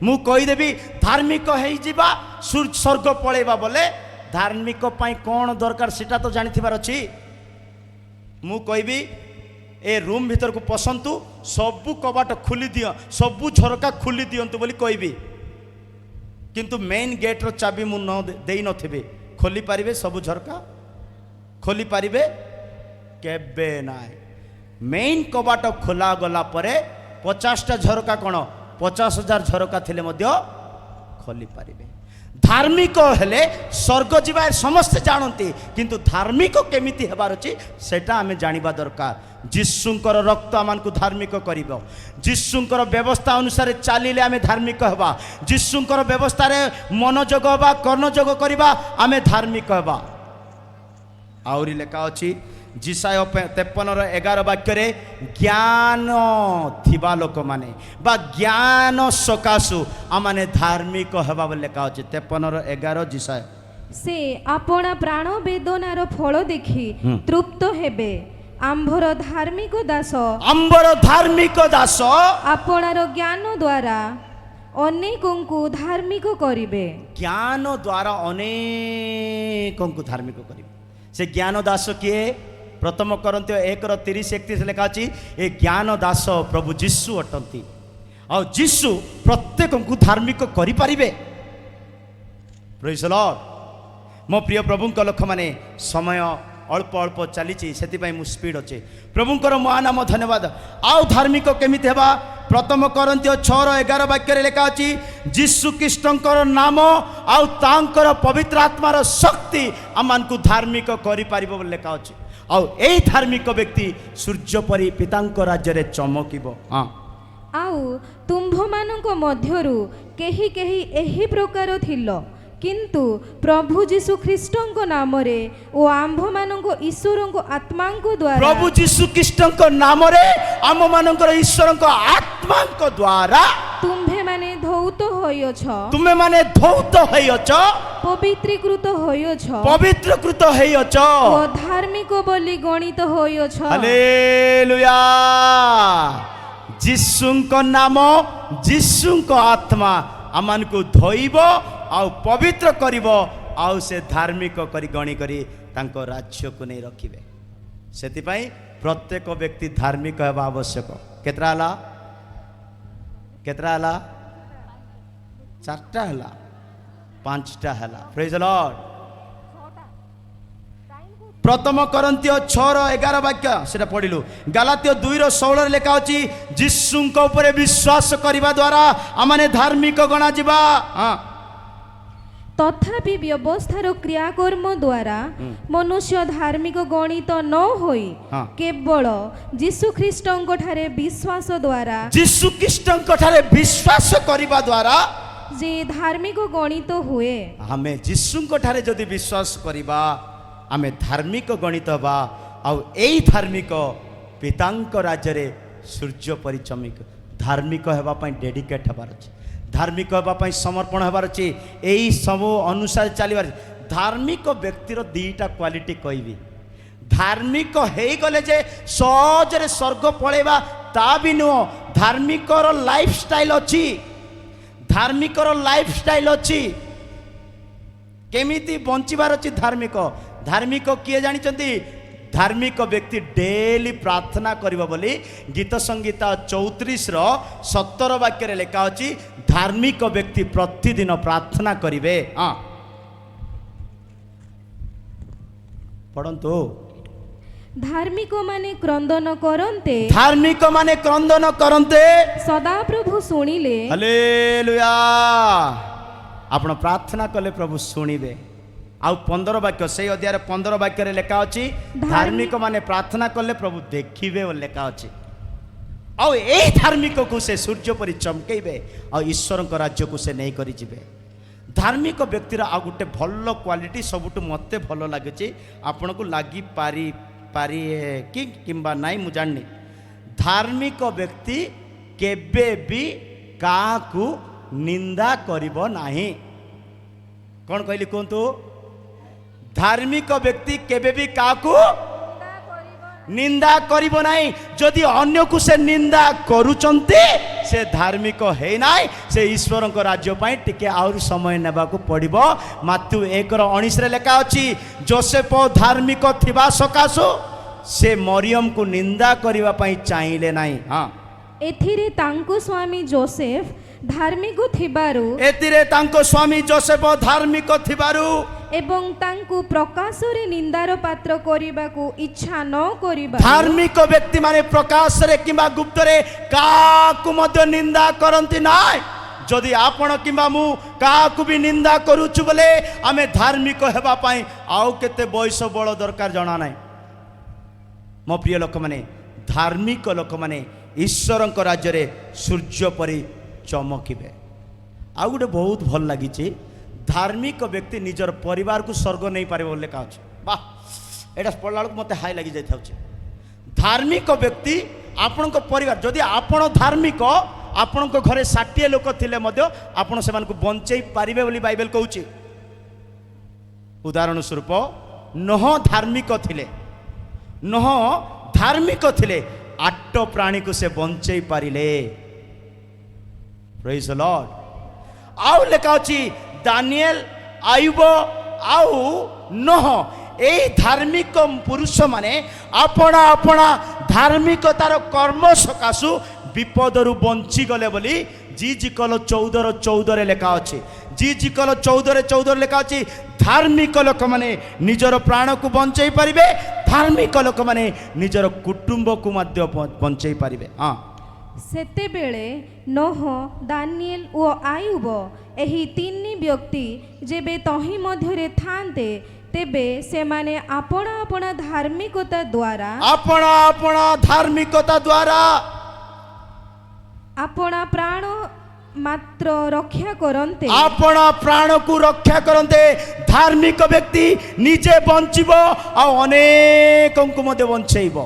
ମୁଁ କହିଦେବି ଧାର୍ମିକ ହେଇଯିବା ସ୍ୱର୍ଗ ପଳେଇବା ବୋଲେ ଧାର୍ମିକ ପାଇଁ କ'ଣ ଦରକାର ସେଟା ତ ଜାଣିଥିବାର ଅଛି। ମୁଁ କହିବି ଏ ରୁମ୍ ଭିତରକୁ ପଶନ୍ତୁ, ସବୁ କବାଟ ଖୋଲି ଦିଅ, ସବୁ ଝରକା ଖୋଲି ଦିଅନ୍ତୁ ବୋଲି କହିବି, କିନ୍ତୁ ମେନ୍ ଗେଟ୍ର ଚାବି ମୁଁ ଦେଇନଥିବି। ଖୋଲି ପାରିବେ ସବୁ ଝରକା? ଖୋଲି ପାରିବେ? କେବେ ନାହିଁ। ମେନ୍ କବାଟ ଖୋଲା ଗଲା ପରେ 50ଟା ଝରକା କ'ଣ 50,000 ଝରକା ଥିଲେ ମଧ୍ୟ ଖୋଲି ପାରିବେ। ଧାର୍ମିକ ହେଲେ ସ୍ୱର୍ଗ ଯିବା ସମସ୍ତେ ଜାଣନ୍ତି, କିନ୍ତୁ ଧାର୍ମିକ କେମିତି ହେବାର ଅଛି ସେଟା ଆମେ ଜାଣିବା ଦରକାର। ଯୀଶୁଙ୍କର ରକ୍ତ ଆମକୁ ଧାର୍ମିକ କରିବ। ଯୀଶୁଙ୍କର ବ୍ୟବସ୍ଥା ଅନୁସାରେ ଚାଲିଲେ ଆମେ ଧାର୍ମିକ ହେବା। ଯୀଶୁଙ୍କର ବ୍ୟବସ୍ଥାରେ ମନୋଯୋଗ ହେବା, କର୍ଣ୍ଣଯୋଗ କରିବା, ଆମେ ଧାର୍ମିକ ହେବା। ଆହୁରି ଲେଖା ଅଛି ଜିସାୟ 53:11 ବାକ୍ୟରେ ଜ୍ଞାନ ଥିବା ଲୋକମାନେ ବା ଜ୍ଞାନ ସକାଶୁ ଆମମାନେ ଧାର୍ମିକ ହେବା ବୋଲି ଲେଖା ଅଛି। 53:11 ଜିସାୟ। ସେ ଆପଣା ପ୍ରାଣ ବେଦନାର ଫଳ ଦେଖି ତୃପ୍ତ ହେବେ। ଆମ୍ଭର ଧାର୍ମିକ ଦାସ ଆପଣାର ଜ୍ଞାନ ଦ୍ୱାରା ଅନେକଙ୍କୁ ଧାର୍ମିକ କରିବେ। ଜ୍ଞାନ ଦ୍ୱାରା ଅନେକଙ୍କୁ ଧାର୍ମିକ କରିବେ। ସେ ଜ୍ଞାନ ଦାସ କିଏ? ପ୍ରଥମ କରନ୍ଥୀୟ 1:30-31 ଲେଖା ଅଛି ଏ ଜ୍ଞାନ ଦାସ ପ୍ରଭୁ ଯୀଶୁ ଅଟନ୍ତି। ଆଉ ଯୀଶୁ ପ୍ରତ୍ୟେକଙ୍କୁ ଧାର୍ମିକ କରିପାରିବେ। ପ୍ରେଜ୍ ଦ ଲର୍ଡ। ମୋ ପ୍ରିୟ ପ୍ରଭୁଙ୍କ ଲୋକମାନେ, ସମୟ ଅଳ୍ପ ଅଳ୍ପ ଚାଲିଛି, ସେଥିପାଇଁ ମୁଁ ସ୍ପିଡ୍ ଅଛି। ପ୍ରଭୁଙ୍କର ମହାନାମ ଧନ୍ୟବାଦ। ଆଉ ଧାର୍ମିକ କେମିତି ହେବା? ପ୍ରଥମ କରନ୍ଥୀୟ 6:11 ବାକ୍ୟରେ ଲେଖା ଅଛି ଯୀଶୁ ଖ୍ରୀଷ୍ଟଙ୍କର ନାମ ଆଉ ତାଙ୍କର ପବିତ୍ର ଆତ୍ମାର ଶକ୍ତି ଆମମାନଙ୍କୁ ଧାର୍ମିକ କରିପାରିବ ବୋଲି ଲେଖା ଅଛି। ଆଉ ଏଇ ଧାର୍ମିକ ବ୍ୟକ୍ତି ସୂର୍ଯ୍ୟ ପରି ପିତାଙ୍କ ରାଜ୍ୟରେ ଚମକିବ। ହଁ, ଆଉ ତୁମ୍ଭମାନଙ୍କ ମଧ୍ୟରୁ କେହି କେହି ଏହି ପ୍ରକାର ଥିଲ, କିନ୍ତୁ ପ୍ରଭୁ ଯୀଶୁ ଖ୍ରୀଷ୍ଟଙ୍କ ନାମରେ ଓ ଆମ୍ଭମାନଙ୍କ ଈଶ୍ୱରଙ୍କ ଆତ୍ମାଙ୍କ ଦ୍ୱାରା ପ୍ରଭୁ ଯୀଶୁ ଖ୍ରୀଷ୍ଟଙ୍କ ନାମରେ ଆମମାନଙ୍କର ଈଶ୍ୱରଙ୍କ ଆତ୍ମାଙ୍କ ଦ୍ୱାରା ତୁମ୍ଭେମାନେ ଧୌତ ହୋଇଅଛ, ତୁମେମାନେ ଧୌତ ହୋଇଅଛ, ପବିତ୍ରୀକୃତ ହୋଇଅଛ, ପବିତ୍ରକୃତ ହୋଇଅଛ ଓ ଧାର୍ମିକ ବୋଲି ଗଣିତ ହୋଇଅଛ। ହାଲେଲୁୟା। ଯୀଶୁଙ୍କ ନାମ, ଯୀଶୁଙ୍କ ଆତ୍ମା ଆମମାନଙ୍କୁ ଧୋଇବ ଆଉ ପବିତ୍ର କରିବ, ଆଉ ସେ ଧାର୍ମିକ କରି ଗଣି କରି ତାଙ୍କ ରାଜ୍ୟକୁ ନେଇ ରଖିବେ। ସେଥିପାଇଁ ପ୍ରତ୍ୟେକ ବ୍ୟକ୍ତି ଧାର୍ମିକ ହେବା ଆବଶ୍ୟକ। କେତେଟା ହେଲା? କେତେଟା ହେଲା? 4ଟା ହେଲା, 5ଟା ହେଲା। ପ୍ରେଜ୍ ଦ ଲର୍ଡ। ପ୍ରଥମ କରନ୍ଥୀୟ 6:11 ବାକ୍ୟ ସେଟା ପଢିଲୁ। ଗାଲାତୀୟ 2:16 ଲେଖା ଅଛି ଯୀଶୁଙ୍କ ଉପରେ ବିଶ୍ୱାସ କରିବା ଦ୍ୱାରା ଆମମାନେ ଧାର୍ମିକ ଗଣାଯିବା। ତଥାପି ବ୍ୟବସ୍ଥାର କ୍ରିୟାକର୍ମ ଦ୍ୱାରା ମନୁଷ୍ୟ ଧାର୍ମିକ ଗଣିତ ନ ହୋଇ ହଁ। କେବଳ ଯୀଶୁଖ୍ରୀଷ୍ଟଙ୍କ ଠାରେ ବିଶ୍ୱାସ ଦ୍ୱାରା ଯୀଶୁ ଖ୍ରୀଷ୍ଟଙ୍କ ଠାରେ ବିଶ୍ୱାସ କରିବା ଦ୍ୱାରା ଯେ ଧାର୍ମିକ ଗଣିତ ହୁଏ। ଆମେ ଯୀଶୁଙ୍କ ଠାରେ ଯଦି ବିଶ୍ୱାସ କରିବା ଆମେ ଧାର୍ମିକ ଗଣିତ ହେବା ଆଉ ଏଇ ଧାର୍ମିକ ପିତାଙ୍କ ରାଜ୍ୟରେ ସୂର୍ଯ୍ୟ ପରି ଚମକ ଧାର୍ମିକ ହେବା ପାଇଁ ଡେଡିକେଟ୍ ହେବାର ଅଛି, ଧାର୍ମିକ ହେବା ପାଇଁ ସମର୍ପଣ ହେବାର ଅଛି, ଏଇ ସବୁ ଅନୁସାରେ ଚାଲିବାର ଅଛି। ଧାର୍ମିକ ବ୍ୟକ୍ତିର ଦୁଇଟା କ୍ୱାଲିଟି କହିବି। ଧାର୍ମିକ ହେଇଗଲେ ଯେ ସହଜରେ ସ୍ୱର୍ଗ ପଳେଇବା ତା ବି ନୁହଁ। ଧାର୍ମିକର ଲାଇଫ୍ ଷ୍ଟାଇଲ୍ ଅଛି, ଧାର୍ମିକର ଲାଇଫ୍ ଷ୍ଟାଇଲ୍ ଅଛି। କେମିତି ବଞ୍ଚିବାର ଅଛି ଧାର୍ମିକ। ଧାର୍ମିକ କିଏ ଜାଣିଛନ୍ତି? ଧାର୍ମିକ ବ୍ୟକ୍ତି ଡେଲି ପ୍ରାର୍ଥନା କରିବ ବୋଲି ଗୀତ ସଂଗୀତା 34ର 17 ବାକ୍ୟରେ ଲେଖା ଅଛି। ଧାର୍ମିକ ବ୍ୟକ୍ତି ପ୍ରତିଦିନ ପ୍ରାର୍ଥନା କରିବେ। ହଁ ପଢ଼ନ୍ତୁ। ଧାର୍ମିକ ମାନେ କ୍ରନ୍ଦନ କରନ୍ତେ, ଧାର୍ମିକ ମାନେ କ୍ରନ୍ଦନ କରନ୍ତେ, ସଦାପ୍ରଭୁ ଶୁଣିଲେ। ହାଲେଲୁୟା। ଆପଣ ପ୍ରାର୍ଥନା କଲେ ପ୍ରଭୁ ଶୁଣିବେ। ଆଉ 15 ବାକ୍ୟ ସେଇ ଅଧ୍ୟାୟରେ 15 ବାକ୍ୟରେ ଲେଖା ଅଛି ଧାର୍ମିକ ମାନେ ପ୍ରାର୍ଥନା କଲେ ପ୍ରଭୁ ଦେଖିବେ ବୋଲି ଲେଖା ଅଛି। ଆଉ ଏଇ ଧାର୍ମିକକୁ ସେ ସୂର୍ଯ୍ୟ ପରି ଚମକେଇବେ ଆଉ ଈଶ୍ୱରଙ୍କ ରାଜ୍ୟକୁ ସେ ନେଇକରି ଯିବେ। ଧାର୍ମିକ ବ୍ୟକ୍ତିର ଆଉ ଗୋଟେ ଭଲ କ୍ୱାଲିଟି ସବୁଠୁ ମୋତେ ଭଲ ଲାଗୁଛି, ଆପଣଙ୍କୁ ଲାଗିପାରି କି କିମ୍ବା ନାହିଁ ମୁଁ ଜାଣିନି। ଧାର୍ମିକ ବ୍ୟକ୍ତି କେବେ ବି କାହାକୁ ନିନ୍ଦା କରିବ ନାହିଁ। କ'ଣ କହିଲି କୁହନ୍ତୁ? ଧାର୍ମିକ ବ୍ୟକ୍ତି କେବେ ବି କାହାକୁ ନିନ୍ଦା କରିବ ନାହିଁ। ଯଦି ଅନ୍ୟକୁ ସେ ନିନ୍ଦା କରୁଛନ୍ତି ସେ ଧାର୍ମିକ ହେଇନାହିଁ, ସେ ଈଶ୍ୱରଙ୍କ ରାଜ୍ୟ ପାଇଁ ଟିକେ ଆହୁରି ସମୟ ନେବାକୁ ପଡ଼ିବ। ମାଥ୍ୟୁ 1:19ରେ ଲେଖା ଅଛି ଯୋସେଫ ଧାର୍ମିକ ଥିବା ସକାଶୁ ସେ ମରିୟମକୁ ନିନ୍ଦା କରିବା ପାଇଁ ଚାହିଁଲେ ନାହିଁ। ହଁ ଏଥିରେ ତାଙ୍କ ସ୍ୱାମୀ ଯୋସେଫ ଧାର୍ମିକ ଥିବାରୁ, ଏଥିରେ ତାଙ୍କ ସ୍ୱାମୀ ଯୋସେଫ ଧାର୍ମିକ ଥିବାରୁ ଏବଂ ତାଙ୍କୁ ପ୍ରକାଶରେ ନିନ୍ଦାର ପାତ୍ର କରିବାକୁ ଇଚ୍ଛା ନ କରିବା। ଧାର୍ମିକ ବ୍ୟକ୍ତି ମାନେ ପ୍ରକାଶରେ କିମ୍ବା ଗୁପ୍ତରେ କାହାକୁ ମଧ୍ୟ ନିନ୍ଦା କରନ୍ତି ନାହିଁ। ଯଦି ଆପଣ କିମ୍ବା ମୁଁ କାହାକୁ ବି ନିନ୍ଦା କରୁଛୁ ବୋଲେ ଆମେ ଧାର୍ମିକ ହେବା ପାଇଁ ଆଉ କେତେ ବୟସ ବଳ ଦରକାର ଜଣା ନାହିଁ। ମୋ ପ୍ରିୟ ଲୋକମାନେ, ଧାର୍ମିକ ଲୋକମାନେ ଈଶ୍ୱରଙ୍କ ରାଜ୍ୟରେ ସୂର୍ଯ୍ୟ ପରି ଚମକିବେ। ଆଉ ଗୋଟେ ବହୁତ ଭଲ ଲାଗିଛି, ଧାର୍ମିକ ବ୍ୟକ୍ତି ନିଜର ପରିବାରକୁ ସ୍ୱର୍ଗ ନେଇପାରିବ ବୋଲି ଲେଖା ଅଛି। ବାଃ, ଏଇଟା ପଢ଼ିଲା ବେଳକୁ ମୋତେ ହାଇ ଲାଗିଯାଇଥାଉଛି। ଧାର୍ମିକ ବ୍ୟକ୍ତି ଆପଣଙ୍କ ପରିବାର, ଯଦି ଆପଣ ଧାର୍ମିକ, ଆପଣଙ୍କ ଘରେ 60 ଲୋକ ଥିଲେ ମଧ୍ୟ ଆପଣ ସେମାନଙ୍କୁ ବଞ୍ଚେଇ ପାରିବେ ବୋଲି ବାଇବେଲ କହୁଛି। ଉଦାହରଣ ସ୍ୱରୂପ ନୋହ ଧାର୍ମିକ ଥିଲେ, ନୋହ ଧାର୍ମିକ ଥିଲେ, 8 ପ୍ରାଣୀକୁ ସେ ବଞ୍ଚେଇ ପାରିଲେ। ପ୍ରେଜ୍ ଦ ଲର୍ଡ। ଆଉ ଲେଖା ଅଛି ଦାନିଏଲ, ଆୟୁବ ଆଉ ନୋହ, এই ଧାର୍ମିକ ପୁରୁଷମାନେ ଆପଣା ଆପଣା ଧାର୍ମିକତାର କର୍ମ ସକାଶୁ ବିପଦରୁ ବଞ୍ଚିଗଲେ ବୋଲି ଜିଜିକଲ 14:14 ଲେଖା ଅଛି। ଜିଜିକଲ 14:14 ଲେଖା ଅଛି ଧାର୍ମିକ ଲୋକମାନେ ନିଜର ପ୍ରାଣକୁ ବଞ୍ଚେଇ ପାରିବେ, ଧାର୍ମିକ ଲୋକମାନେ ନିଜର କୁଟୁମ୍ବକୁ ମଧ୍ୟ ବଞ୍ଚେଇ ପାରିବେ। ହଁ, ସେତେବେଳେ ନୋହ, ଦାନିଏଲ ଓ ଆୟୁବ ଏହି 3 ବ୍ୟକ୍ତି ଯେବେ ତହିଁ ମଧ୍ୟରେ ଥାନ୍ତେ, ତେବେ ସେମାନେ ଆପଣା ଆପଣା ଧାର୍ମିକତା ଦ୍ୱାରା ଆପଣା ପ୍ରାଣ ମାତ୍ର ରକ୍ଷା କରନ୍ତେ, ଆପଣା ପ୍ରାଣକୁ ରକ୍ଷା କରନ୍ତେ। ଧାର୍ମିକ ବ୍ୟକ୍ତି ନିଜେ ବଞ୍ଚିବ ଆଉ ଅନେକଙ୍କୁ ମଧ୍ୟ ବଞ୍ଚେଇବ।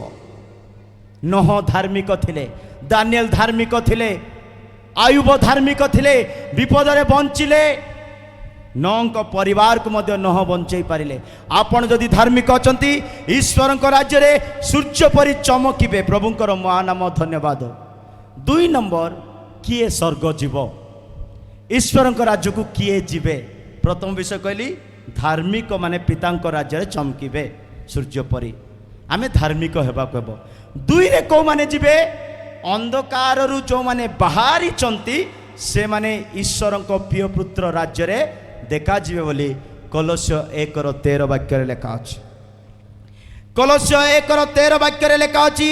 ନୋହ ଧାର୍ମିକ ଥିଲେ, ଦାନିଏଲ ଧାର୍ମିକ ଥିଲେ, ଆୟୁବ ଧାର୍ମିକ ଥିଲେ, ବିପଦରେ ବଞ୍ଚିଲେ, ନୋହଙ୍କ ପରିବାରକୁ ମଧ୍ୟ ନୋହ ବଞ୍ଚେଇ ପାରିଲେ। ଆପଣ ଯଦି ଧାର୍ମିକ ଅଛନ୍ତି, ଈଶ୍ୱରଙ୍କ ରାଜ୍ୟରେ ସୂର୍ଯ୍ୟ ପରି ଚମକିବେ। ପ୍ରଭୁଙ୍କର ମହାନାମ ଧନ୍ୟବାଦ। 2 ନମ୍ବର, କିଏ ସ୍ୱର୍ଗ ଯିବ, ଈଶ୍ୱରଙ୍କ ରାଜ୍ୟକୁ କିଏ ଯିବେ? ପ୍ରଥମ ବିଷୟ କହିଲି ଧାର୍ମିକ ମାନେ ପିତାଙ୍କ ରାଜ୍ୟରେ ଚମକିବେ ସୂର୍ଯ୍ୟ ପରି। ଆମେ ଧାର୍ମିକ ହେବାକୁ ହେବ। 2ରେ କେଉଁମାନେ ଯିବେ? ଅନ୍ଧକାରରୁ ଯେଉଁମାନେ ବାହାରିଛନ୍ତି ସେମାନେ ଈଶ୍ୱରଙ୍କ ପ୍ରିୟ ପୁତ୍ର ରାଜ୍ୟରେ ଦେଖାଯିବେ ବୋଲି କଲୋସ୍ୟ 1:13 ବାକ୍ୟରେ ଲେଖା ଅଛି। କଲୋସ୍ୟ 1:13 ବାକ୍ୟରେ ଲେଖା ଅଛି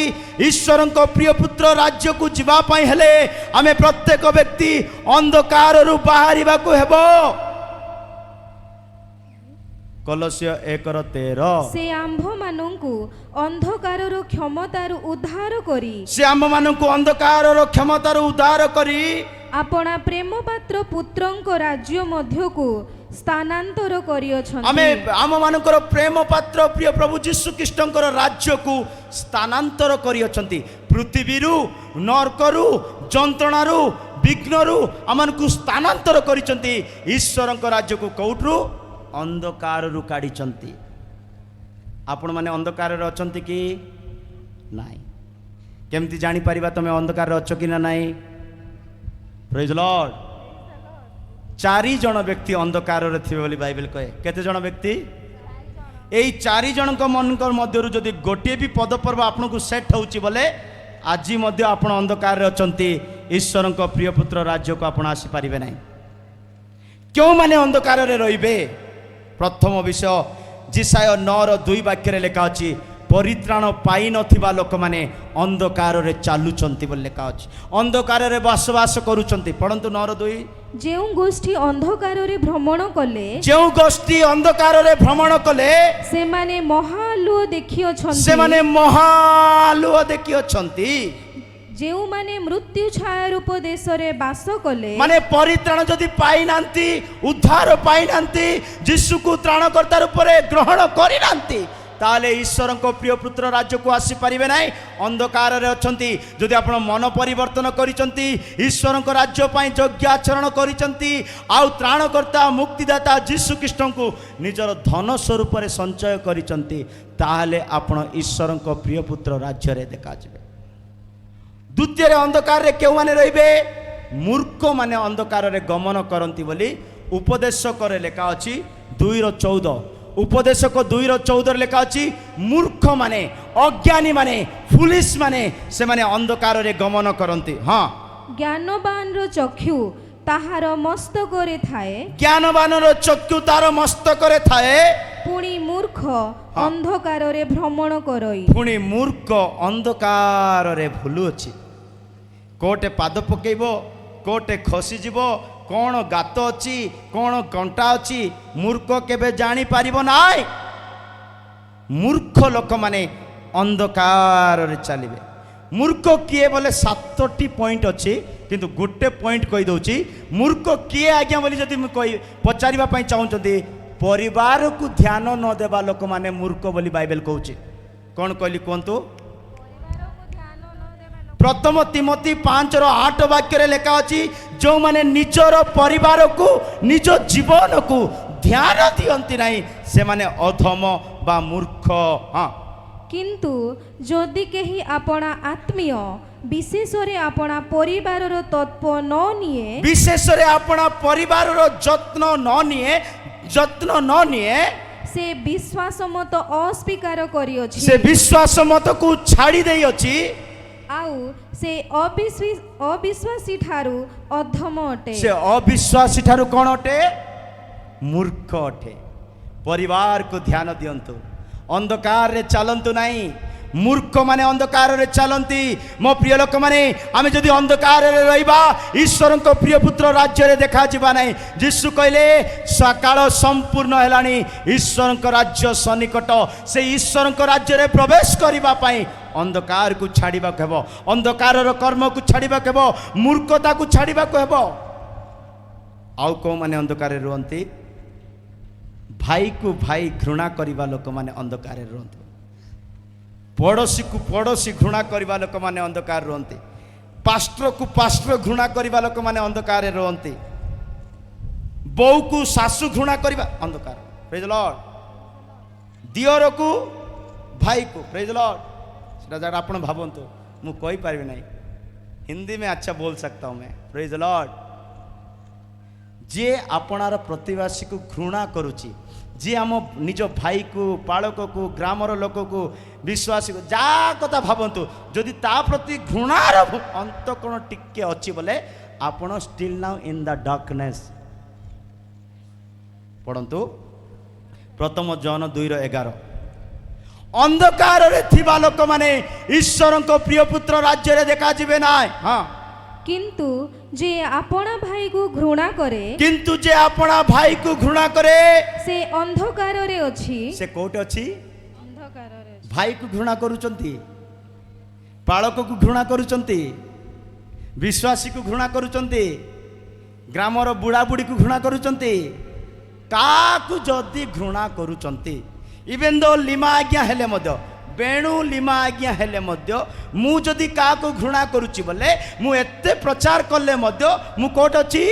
ଈଶ୍ୱରଙ୍କ ପ୍ରିୟ ପୁତ୍ର ରାଜ୍ୟକୁ ଯିବା ପାଇଁ ହେଲେ ଆମେ ପ୍ରତ୍ୟେକ ବ୍ୟକ୍ତି ଅନ୍ଧକାରରୁ ବାହାରିବାକୁ ହେବ। କଲୋସିୟ 1:13 ସେ ଆମ୍ଭମାନଙ୍କୁ ଅନ୍ଧକାରର କ୍ଷମତାରୁ ଉଦ୍ଧାର କରି ସେ ଆମମାନଙ୍କୁ ଅନ୍ଧକାରର କ୍ଷମତାରୁ ଉଦ୍ଧାର କରି ଆପଣା ପ୍ରେମ ପାତ୍ର ପୁତ୍ରଙ୍କ ରାଜ୍ୟ ମଧ୍ୟକୁ ସ୍ଥାନାନ୍ତର ଆମେ କରିଅଛନ୍ତି। ଆମମାନଙ୍କର ପ୍ରେମ ପାତ୍ର ପ୍ରିୟ ପ୍ରଭୁ ଯୀଶୁ ଖ୍ରୀଷ୍ଟଙ୍କର ରାଜ୍ୟକୁ ସ୍ଥାନାନ୍ତର କରିଅଛନ୍ତି। ପୃଥିବୀରୁ ନର୍କରୁ ଯନ୍ତ୍ରଣାରୁ ବିଘ୍ନରୁ ଆମମାନଙ୍କୁ ସ୍ଥାନାନ୍ତର କରିଛନ୍ତି। ଈଶ୍ୱରଙ୍କ ରାଜ୍ୟକୁ କୋଉଠୁ? ଅନ୍ଧକାରରୁ କାଢ଼ିଛନ୍ତି। ଆପଣମାନେ ଅନ୍ଧକାରରେ ଅଛନ୍ତି କି ନାହିଁ? କେମିତି ଜାଣିପାରିବା ତମେ ଅନ୍ଧକାରରେ ଅଛ କି ନା ନାହିଁ? ପ୍ରେଜ୍ ଲର୍ଡ। 4 ଜଣ ବ୍ୟକ୍ତି ଅନ୍ଧକାରରେ ଥିବେ ବୋଲି ବାଇବେଲ କହେ। କେତେ ଜଣ ବ୍ୟକ୍ତି? ଏଇ 4 ଜଣଙ୍କ ମାନଙ୍କ ମଧ୍ୟରୁ ଯଦି ଗୋଟିଏ ବି ପଦପର୍ବ ଆପଣଙ୍କୁ ସେଟ୍ ହେଉଛି ବୋଲେ ଆଜି ମଧ୍ୟ ଆପଣ ଅନ୍ଧକାରରେ ଅଛନ୍ତି। ଈଶ୍ୱରଙ୍କ ପ୍ରିୟ ପୁତ୍ର ରାଜ୍ୟକୁ ଆପଣ ଆସିପାରିବେ ନାହିଁ। କେଉଁମାନେ ଅନ୍ଧକାରରେ ରହିବେ? ପ୍ରଥମ ବିଷୟ ଜିସାୟ 9:2 ବାକ୍ୟରେ ଲେଖା ଅଛି, ପରିତ୍ରାଣ ପାଇନଥିବା ଲୋକମାନେ ଅନ୍ଧକାରରେ ଚାଲୁଛନ୍ତି ବୋଲି ଲେଖା ଅଛି। ଅନ୍ଧକାରରେ ବସବାସ କରୁଛନ୍ତି। ପଢ଼ନ୍ତୁ 9:2। ଯେଉଁ ଗୋଷ୍ଠୀ ଅନ୍ଧକାରରେ ଭ୍ରମଣ କଲେ ଯେଉଁ ଗୋଷ୍ଠୀ ଅନ୍ଧକାରରେ ଭ୍ରମଣ କଲେ ସେମାନେ ମହାଆଲୁଅ ଦେଖିଅଛନ୍ତି। ସେମାନେ ମହାଆଲୁଅ ଦେଖିଅଛନ୍ତି। ଯେଉଁମାନେ ମୃତ୍ୟୁ ଛାୟାରୂପ ଦେଶରେ ବାସ କଲେ ମାନେ ପରିତ୍ରାଣ ଯଦି ପାଇନାହାନ୍ତି, ଉଦ୍ଧାର ପାଇନାହାନ୍ତି, ଯୀଶୁକୁ ତ୍ରାଣକର୍ତ୍ତା ରୂପରେ ଗ୍ରହଣ କରିନାହାନ୍ତି, ତାହେଲେ ଈଶ୍ୱରଙ୍କ ପ୍ରିୟ ପୁତ୍ର ରାଜ୍ୟକୁ ଆସିପାରିବେ ନାହିଁ। ଅନ୍ଧକାରରେ ଅଛନ୍ତି। ଯଦି ଆପଣ ମନ ପରିବର୍ତ୍ତନ କରିଛନ୍ତି, ଈଶ୍ୱରଙ୍କ ରାଜ୍ୟ ପାଇଁ ଯୋଗ୍ୟ ଆଚରଣ କରିଛନ୍ତି, ଆଉ ତ୍ରାଣକର୍ତ୍ତା ମୁକ୍ତିଦାତା ଯୀଶୁ ଖ୍ରୀଷ୍ଟଙ୍କୁ ନିଜର ଧନ ସ୍ୱରୂପରେ ସଞ୍ଚୟ କରିଛନ୍ତି, ତାହେଲେ ଆପଣ ଈଶ୍ୱରଙ୍କ ପ୍ରିୟ ପୁତ୍ର ରାଜ୍ୟରେ ଦେଖାଯିବେ। ଦ୍ୱିତୀୟରେ ଅନ୍ଧକାରରେ କେଉଁମାନେ ରହିବେ? ମୂର୍ଖମାନେ ଅନ୍ଧକାରରେ ଗମନ କରନ୍ତି ବୋଲି ଉପଦେଶକରେ ଲେଖା ଅଛି 2:14। ଉପଦେଶକ 2:14 ଲେଖା ଅଛି, ମୂର୍ଖମାନେ, ଅଜ୍ଞାନୀମାନେ, ଫୁଲିସ୍ ମାନେ ସେମାନେ ଅନ୍ଧକାରରେ ଗମନ କରନ୍ତି। ହଁ, ଜ୍ଞାନବାନର ଚକ୍ଷୁ ତାହାର ମସ୍ତକରେ ଥାଏ, ଜ୍ଞାନବାନର ଚକ୍ଷୁ ତାର ମସ୍ତକରେ ଥାଏ, ପୁଣି ମୂର୍ଖ ଅନ୍ଧକାରରେ ଭ୍ରମଣ କରଇ। ପୁଣି ମୂର୍ଖ ଅନ୍ଧକାରରେ ଭୁଲୁଅଛି। କୋଉଟେ ପାଦ ପକେଇବ, କୋଉଟେ ଖସିଯିବ, କ'ଣ ଗାତ ଅଛି, କ'ଣ କଣ୍ଟା ଅଛି, ମୂର୍ଖ କେବେ ଜାଣିପାରିବ ନାହିଁ। ମୂର୍ଖ ଲୋକମାନେ ଅନ୍ଧକାରରେ ଚାଲିବେ। ମୂର୍ଖ କିଏ ବୋଲେ 7ଟି ପଏଣ୍ଟ ଅଛି, କିନ୍ତୁ ଗୋଟେ ପଏଣ୍ଟ କହିଦେଉଛି। ମୂର୍ଖ କିଏ ଆଜ୍ଞା ବୋଲି ଯଦି ମୁଁ ପଚାରିବା ପାଇଁ ଚାହୁଁଛନ୍ତି, ପରିବାରକୁ ଧ୍ୟାନ ନ ଦେବା ଲୋକମାନେ ମୂର୍ଖ ବୋଲି ବାଇବେଲ କହୁଛି। କ'ଣ କହିଲି କୁହନ୍ତୁ? ପ୍ରଥମ ତିମୋଥୀ 5:8 ବାକ୍ୟରେ ଲେଖା ଅଛି, ଯେଉଁମାନେ ନିଜର ପରିବାରକୁ, ନିଜ ଜୀବନକୁ ଧ୍ୟାନ ଦିଅନ୍ତି ନାହିଁ, ସେମାନେ ଅଧମ ବା ମୂର୍ଖ। ହଁ, କିନ୍ତୁ ଯଦି କେହି ଆପଣା ଆତ୍ମୀୟ ବିଶେଷରେ ଆପଣା ପରିବାରର ତତ୍ତ୍ୱ ନ ନିଏ, ବିଶେଷରେ ଆପଣା ପରିବାରର ଯତ୍ନ ନ ନିଏ, ସେ ବିଶ୍ୱାସ ମତ ଅସ୍ୱୀକାର କରିଅଛି। ସେ ବିଶ୍ୱାସ ମତକୁ ଛାଡ଼ି ଦେଇଅଛି, ଆଉ ସେ ଅବିଶ୍ୱାସୀ ଠାରୁ ଅଧମ ଅଟେ। ସେ ଅବିଶ୍ୱାସୀ ଠାରୁ କ'ଣ ଅଟେ? ମୂର୍ଖ ଅଟେ। ପରିବାରକୁ ଧ୍ୟାନ ଦିଅନ୍ତୁ, ଅନ୍ଧକାରରେ ଚାଲନ୍ତୁ ନାହିଁ। ମୂର୍ଖମାନେ ଅନ୍ଧକାରରେ ଚାଲନ୍ତି। ମୋ ପ୍ରିୟ ଲୋକମାନେ, ଆମେ ଯଦି ଅନ୍ଧକାରରେ ରହିବା, ଈଶ୍ୱରଙ୍କ ପ୍ରିୟ ପୁତ୍ର ରାଜ୍ୟରେ ଦେଖାଯିବା ନାହିଁ। ଯୀଶୁ କହିଲେ, ସକାଳ ସମ୍ପୂର୍ଣ୍ଣ ହେଲାଣି, ଈଶ୍ୱରଙ୍କ ରାଜ୍ୟ ସନ୍ନିକଟ। ସେ ଈଶ୍ୱରଙ୍କ ରାଜ୍ୟରେ ପ୍ରବେଶ କରିବା ପାଇଁ ଅନ୍ଧକାରକୁ ଛାଡ଼ିବାକୁ ହେବ, ଅନ୍ଧକାରର କର୍ମକୁ ଛାଡ଼ିବାକୁ ହେବ, ମୂର୍ଖତାକୁ ଛାଡ଼ିବାକୁ ହେବ। ଆଉ କେଉଁମାନେ ଅନ୍ଧକାରରେ ରୁହନ୍ତି? ଭାଇକୁ ଭାଇ ଘୃଣା କରିବା ଲୋକମାନେ ଅନ୍ଧକାରରେ ରୁହନ୍ତି। ପଡ଼ୋଶୀକୁ ପଡ଼ୋଶୀ ଘୃଣା କରିବା ଲୋକମାନେ ଅନ୍ଧକାରରେ ରୁହନ୍ତି। ପାଷ୍ଟରକୁ ପାଷ୍ଟର ଘୃଣା କରିବା ଲୋକମାନେ ଅନ୍ଧକାରରେ ରୁହନ୍ତି। ବୋଉକୁ ଶାଶୁ ଘୃଣା କରିବା ଅନ୍ଧକାର। ପ୍ରେଜ୍ ଲର୍ଡ। ଦିଅରକୁ ଭାଇକୁ, ପ୍ରେଜ୍ ଲର୍ଡ। ସେଟା ଯାକ ଆପଣ ଭାବନ୍ତୁ, ମୁଁ କହିପାରିବି ନାହିଁ। ହିନ୍ଦୀ में अच्छा बोल सकता हूँ मैं। Praise Lord. ଯିଏ ଆପଣାର ପ୍ରତିବାସୀକୁ ଘୃଣା କରୁଛି, ଯିଏ ଆମ ନିଜ ଭାଇକୁ, ପାଳକକୁ, ଗ୍ରାମର ଲୋକକୁ, ବିଶ୍ୱାସୀକୁ, ଯାହା କଥା ଭାବନ୍ତୁ, ଯଦି ତା ପ୍ରତି ଘୃଣାର ଅନ୍ତଃକରଣ ଟିକେ ଅଛି ବୋଲେ ଆପଣ steel now in the darkness. ପଢ଼ନ୍ତୁ ପ୍ରଥମ ଜନ 2:11। ଅନ୍ଧକାରରେ ଥିବା ଲୋକମାନେ ଈଶ୍ୱରଙ୍କ ପ୍ରିୟ ପୁତ୍ର ରାଜ୍ୟରେ ଦେଖାଯିବେ ନାହିଁ। ହଁ, କିନ୍ତୁ যে আপনা ভাইକୁ ঘৃণା କରେ কিন্তু যে আপনা ভাইକୁ ঘৃণা করে ସେ ଅନ୍ଧକାରରେ ଅଛି সে কোটি ଅଛି ଅନ୍ଧକାରରେ ଅଛି। ଭାଇକୁ ଘୃଣା କରୁଛନ୍ତି, ପାଳକକୁ ଘୃଣା କରୁଛନ୍ତି, ବିଶ୍ୱାସୀକୁ ଘୃଣା କରୁଛନ୍ତି, ଗ୍ରାମର ବୁଢ଼ାବୁଢ଼ୀକୁ ଘୃଣା କରୁଛନ୍ତି। କାହାକୁ ଯଦି ଘୃଣା କରୁଛନ୍ତି, ଇଭେନ୍ ଦୋ ଲିମା ଆଜ୍ଞା ହେଲେ ମଧ୍ୟ, ବେଣୁ ଲିମା ଆଜ୍ଞା ହେଲେ ମଧ୍ୟ, ମୁଁ ଯଦି କାହାକୁ ଘୃଣା କରୁଛି ବୋଲେ ମୁଁ ଏତେ ପ୍ରଚାର କଲେ ମଧ୍ୟ ମୁଁ କୋଉଠି ଅଛି?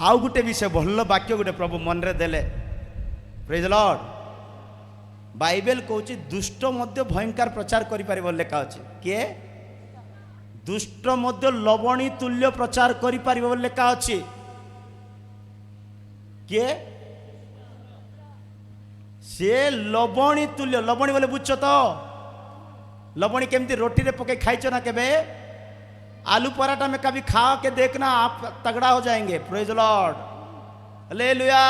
ଆଉ ଗୋଟେ ବିଷୟ, ଭଲ ବାକ୍ୟ ଗୋଟେ ପ୍ରଭୁ ମନରେ ଦେଲେ। ପ୍ରେଜ୍ ଦ ଲର୍ଡ। ବାଇବେଲ କହୁଛି ଦୁଷ୍ଟ ମଧ୍ୟ ଭୟଙ୍କର ପ୍ରଚାର କରିପାରିବ ଲେଖା ଅଛି। କିଏ? ଦୁଷ୍ଟ ମଧ୍ୟ ଲବଣୀ ତୁଲ୍ୟ ପ୍ରଚାର କରିପାରିବ ବୋଲି ଲେଖା ଅଛି। କିଏ? ସିଏ ଲବଣୀ ତୁଲ୍ୟ। ଲବଣୀ ବୋଲେ ବୁଝଛ ତ? ଲବଣୀ କେମିତି ରୋଟିରେ ପକେଇ ଖାଇଛ ନା କେବେ? आलू पराठा में कभी खा के देखना, आप तगड़ा हो जाएंगे। Praise the Lord, hallelujah.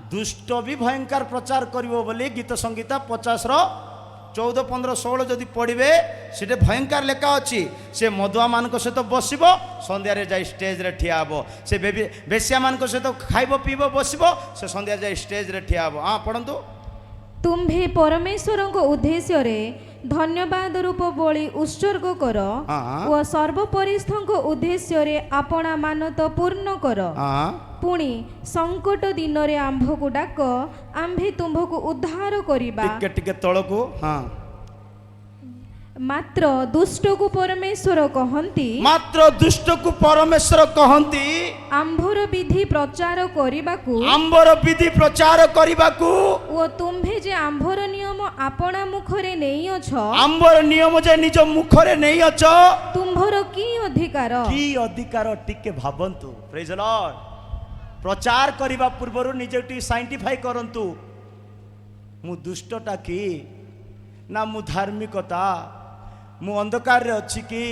दुष्ट भी भयंकर प्रचार करिवो बोली गीत संगीता 50 रो 14, 15, 16 जदि पढ़िबे सेटे भयंकर लेखा अछि। से मधुआ मान सहित बसबो, संध्या रे जाई स्टेज रे ठिया हबो। से बेसिया मान सहित खाइबो पीबो बसबो, से संध्या जाई स्टेज रे ठिया हबो। हाँ पढ़ंतु। तुम्भे परमेश्वर उद्देश्य रे धन्यवाद रूप बलि उत्सर्ग कर हाँ। व सर्वपरिस्थ उद्देश्य रे आपणा मानत पूर्ण कर। हाँ पुणी संकट दिन रे आंभ को डाक, आंभे तुम्भको उद्धार करिबा। टिके टिके तळको। हाँ मात्र दुष्ट को परमेश्वर कहंती, मात्र दुष्ट को परमेश्वर कहंती आंभर विधि प्रचार करिबाकू, आंबर विधि प्रचार करिबाकू। ओ तुम्भे जे आंभर नियम आपणा मुखरे नेई अछ, आंबर नियम जे निज मुखरे नेई अछ, तुम्भर की अधिकार? की अधिकार टिके भाबंतु। Praise the Lord. प्रचार करिबा पूर्वरु निजे टी साइंटिफाई करंतु। मु दुष्टटा की ना मु धार्मिकता, मु अंधकार रे अछि कि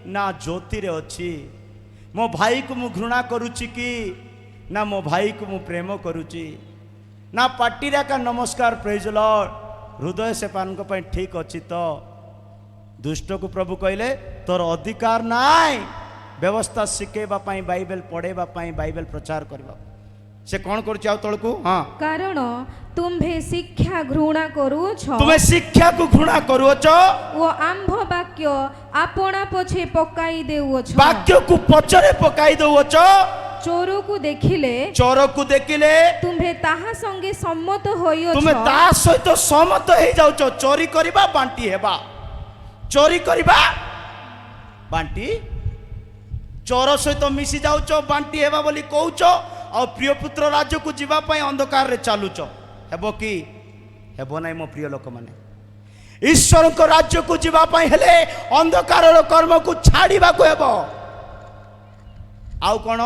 ना ज्योति रे अछि, मो भाई को मु घृणा करूची कि ना मो भाई को मु प्रेम करूची, ना पार्टी रे का नमस्कार। Praise the Lord. हृदय से पान को पई ठीक अछि तो दुष्ट को प्रभु कहले तोर अधिकार नाय व्यवस्था शिखेबा पाई, बाइबल पढ़ेबा पाई, बाइबल प्रचार करबा। से कौन करूची आउ तळकू? हाँ कारण तुम्भे शिक्षा घृणा करूछ, तुम्हें शिक्षा को घृणा करूछ, ओ आंभ वाक्य आपणा पछे पकाई देउछ, वाक्य को पचरे पकाई दउछ, चोर को देखिले, चोर को देखिले तुम्भे ताहा संगे सम्मत होइछ, तुम्हें ता सहित सहमत हे जाउछ। चोरी करबा बांटी हेबा, चोरी करबा बांटी, चोर सहित मिसी जाउछ, बांटी हेबा बोली कहउछ। और प्रिय पुत्र राज्य को जीवा पाई अंधकार रे चालुच, हेबो कि हेबो नै? मो प्रिय लोक माने ईश्वर को राज्य को जीवा पाई हेले अंधकार रो कर्म को छाड़ीबा को हेबो। आउ कोन?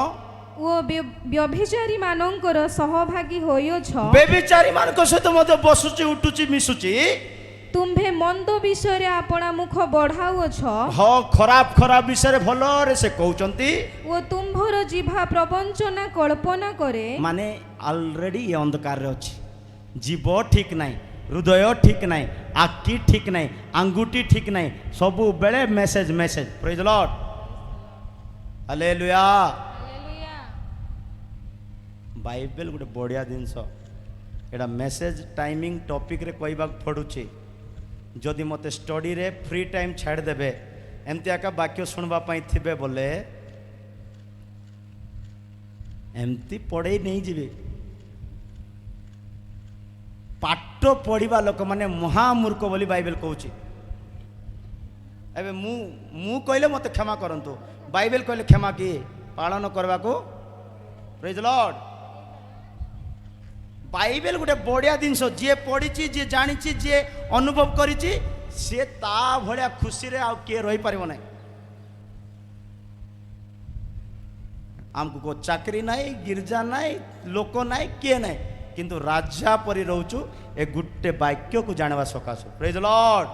ओ व्यभिचारी मानकर सहभागी होइछ, बेबिचारी मान को सहित मते बसुची, उठुची, मिसुची। तुम्भे मंद विषय आपणा मुख बढ़ाउछ, हाँ खराब खराब विषय भल रे से कहउचंती। ओ तुम्भर जिभा प्रवंचना कल्पना करे। माने ऑलरेडी ये अंधकार रे अछि। जीव ठीक नाही, हृदय ठीक नाही, आखि ठीक नाही, अंगुठी ठीक नाही, सबु बेले message message. Praise the Lord, hallelujah. Bible गोटे बढ़िया जिनस, एटा मेसेज टाइमिंग टॉपिक रे कहबा पड़ुछि। जदि मते स्टडी रे फ्री टाइम छाड़ देबे, एमती आका वाक्य सुनबा पाई थिबे बोले एमती पढ़े नहीं जीवे। पाठ पढ़िबा लोक माने महामूर्ख बोली बाइबल कहउछि। एबे मु कहले मते क्षमा करंतु, बाइबल कहले क्षमा की पालन करबा को। Praise the Lord. बाइबल गोटे बढ़िया जिनस, जी पढ़ी जी जानी जी अनुभव करी सी ता भलिया खुशी रे आउ किए रही पारिबो नै। आमको को चाकरी नाई, गिरजा नाई, लोक नाई, किए नाई, किंतु राजा परी रहउछु ए गुटे वाक्य को जानवा सकासु। Praise the Lord.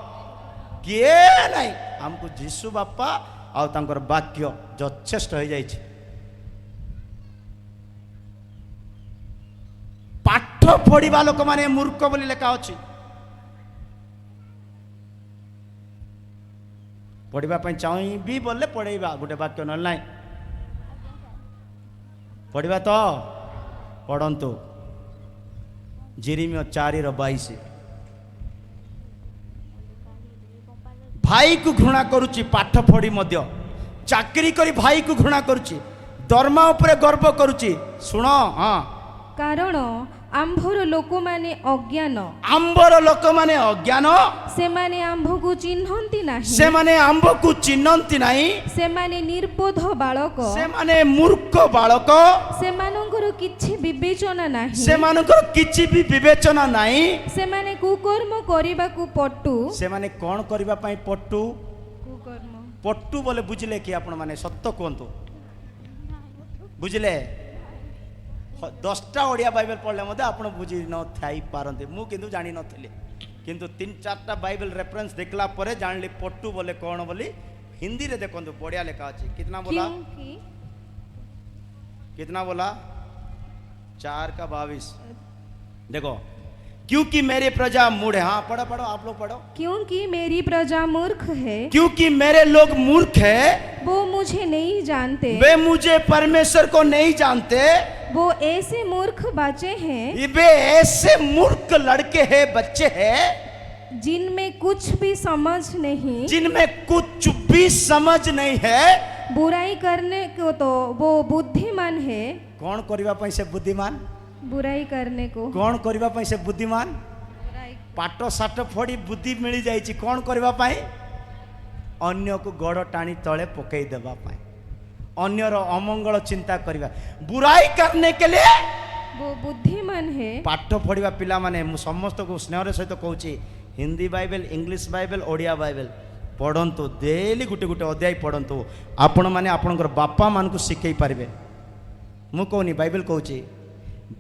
किए नाई, आमको जीसु बापा आउ तांकर वाक्य यथेष्ट हो जाई छै। पाठ पढ़िबा लोक माने मूर्ख बोली लेखा अछि। पढ़ा चाहबी बोले पढ़ेगा गोटे वाक्य ना ना पढ़ा तो पढ़ंतु जेरेमिया 4:22 भाई को घृणा करुच्ची पाठ पढ़ी मध्य चाकरी करी भाई को घृणा करुच्ची दरमा उपरे गर्व करुच्ची शुण हाँ कारण आंभर लोक माने अज्ञान आंबर लोक माने अज्ञान से माने आंभ को चिन्हंती नाही से माने आंब को चिन्हंती नहीं से माने निर्बोध बालक से माने मूर्ख बालक से मानकर किछि विवेचना नाही से मानकर किछि भी विवेचना नहीं से माने कुकर्म करिबा को पट्टू से माने कौन करबा पई पट्टू कुकर्म पट्टू बोले बुझले कि आपण माने सत्य कहतु बुझले 10टा ओडिया बाइबल पढ़ले मते आपण बुझी न थाई पारंते मु किंतु जानि नथिले किंतु 3-4टा बाइबल रेफरेंस देखला परे जानली पट्टू बोले कौन बोली हिंदी रे देखंतु बढ़िया लिखा अछि कितना बोला क्योंकि कितना बोला 4:22 देखो क्योंकि मेरी प्रजा मूढ़ है हाँ पढ़ो पढ़ो आप लोग पढ़ो क्योंकि मेरी प्रजा मूर्ख है क्योंकि मेरे लोग मूर्ख है वो मुझे नहीं जानते वे मुझे परमेश्वर को नहीं जानते वो ऐसे मूर्ख बच्चे हैं वे ऐसे मूर्ख लड़के हैं बच्चे हैं जिनमें कुछ भी समझ नहीं जिनमें कुछ भी समझ नहीं है बुराई करने को तो वो बुद्धिमान है कौन करबा पई से बुद्धिमान बुराई करने को कौन करबा पई से बुद्धिमान पाठ साठ फोड़ी बुद्धि मिली जाइछि कौन करबा पई अन्य को गड़ टाणी तले पकई देबा पई अन्यर अमंगल चिंता करबा बुराई करने के लिए वो बुद्धिमान है पाठ पढ़िबा पिला माने मु समस्त को स्नेहर सहित कहूची Hindi Bible English Bible Odia Bible पढ़ंतु डेली गुटे गुटे अध्याय पढ़ंतु आपण माने आपणकर बापा मान को शिखई पारिबे मु कहनी बाइबल कहूची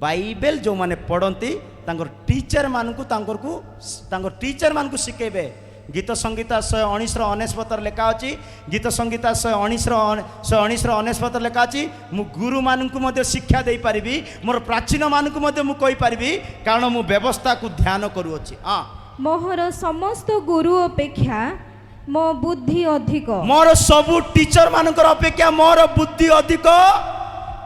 बाइबल जो माने पढ़ती तांकर टीचर मान को तांकर टीचर मान को शिखेबे गीत संगीता 119 लेखा अच्छी गीत संगीता 119 लेखा अच्छी मु गुरु मान को मध्य शिक्षा दे पारिबी मोर प्राचीन मान को मध्य मु कहि पारिबी कारण मु व्यवस्था को ध्यान करूअछि हां मोहर समस्त गुरु अपेक्षा मो बुद्धि अधिक मोर सबु टीचर मानकर अपेक्षा मोर बुद्धि अधिक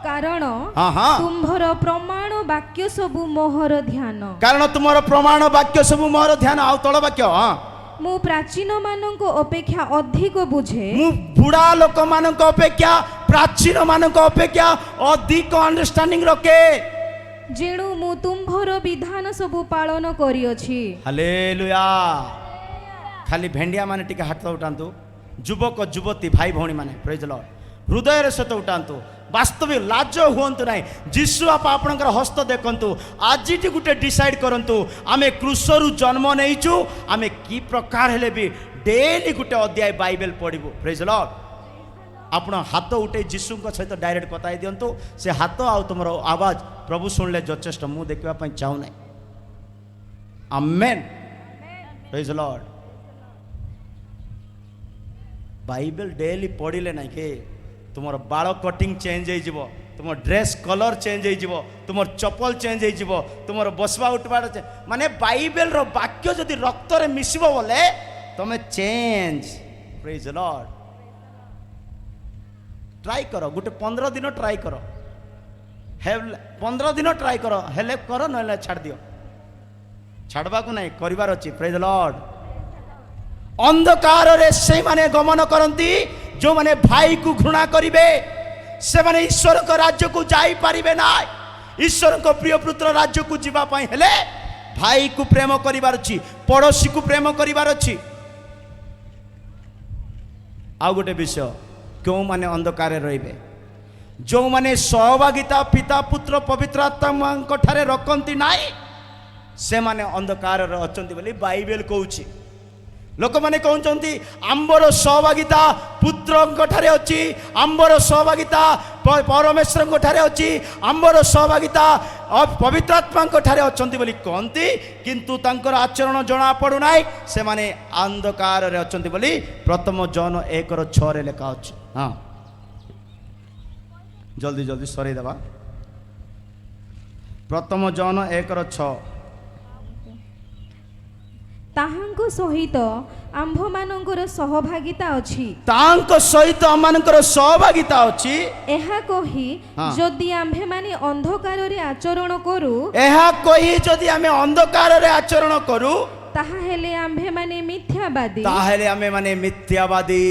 कारण हाँ हाँ तुम्भर प्रमाण वाक्य सबु मोहर ध्यान कारण तुमर प्रमाण वाक्य सबु मोहर ध्यान आउ तळ वाक्य हां मु प्राचीन मानक अपेक्षा अधिक बुझे मु बुढ़ा लोक मानक अपेक्षा प्राचीन मानक अपेक्षा अधिक अंडरस्टैंडिंग रखे जेणु मु तुम्भर विधान सबु पालन करियछि हालेलुया खाली भेंडिया माने टिके हाथ उठांतु युवक युवती भाई भौणी माने प्रेज लॉर्ड हृदय सहित उठांतु वास्तविक लाज हुअंतु नहीं जीशु आप आपणकर हस्त देखंतु आज गोटे डिसाइड करंतु आमे क्रूसरु जन्म नहींचु आमे की प्रकार हेले भी डेली गोटे अध्याय बाइबल पढ़िबु प्रेज लॉर्ड आपण हाथ उठे जीशु सहित डायरेक्ट कथाई दिंतु से हाथ आउ तुम आवाज प्रभु शुणिले जथेष्ट मु देखा चाहू ना amen praise lord Bible daily पढ़िले ना के तुमर बाल कटिंग चेंज हो तुम ड्रेस कलर चेंज हो तुम चप्पल चेंज हो तुम बसवा उठवार माने बाइबल रो वाक्य जदि रक्त रे मिसिबो बोले तुम चेंज प्रेज लॉर्ड ट्राई करो गोटे 15 दिन ट्राई करो 15 दिन ट्राई करो हेले करो ना छाड़ दियो छाड़वा को नहीं करिवार अछि प्रेज लॉर्ड अंधकार रे से माने गमन करंती जो माने भाई को घृणा करिवे से माने ईश्वर को राज्य को जाई पारिबे ना ईश्वर को प्रिय पुत्र राज्य को जीवा पाई हेले भाई को प्रेम करिवार अछि पड़ोसी को प्रेम करिवार अछि आ गोटे विषय क्यों माने अंधकार रहिबे जो माने सहभागिता पिता पुत्र पवित्र आत्मा ठारे रखंती नाई से माने अंधकार रे अछंती बोली बाइबल कहूची लोक माने कहउचंती आंबर सहभागिता पुत्र ठारे अछि आंबर सहभागिता परमेश्वर ठारे अछि आंबर सहभागिता पवित्र आत्मा ठारे अछंती बोली कहंती किंतु तांकर आचरण जणा पडु नाई से माने अंधकार रे अछंती बोली प्रथम जॉन 1:6 रे लिखा अछि हां जल्दी जल्दी सरी देबा प्रथम जॉन 1:6 ତାହାଙ୍କ ସହିତ ଆମ୍ଭମାନଙ୍କର ସହଭାଗିତା ଅଛି। ତାଙ୍କ ସହିତ ଆମମାନଙ୍କର ସହଭାଗିତା ଅଛି। ଏହା କହି ହଁ। ଯଦି ଆମ୍ଭେମାନେ ଅନ୍ଧକାରରେ ଆଚରଣ କରୁ, ଏହା କହି ଯଦି ଆମେ ଅନ୍ଧକାରରେ ଆଚରଣ କରୁ, ତାହା ହେଲେ ଆମ୍ଭେମାନେ ମିଥ୍ୟାବାଦୀ ତାହେଲେ ଆମେ ମାନେ ମିଥ୍ୟାବାଦୀ,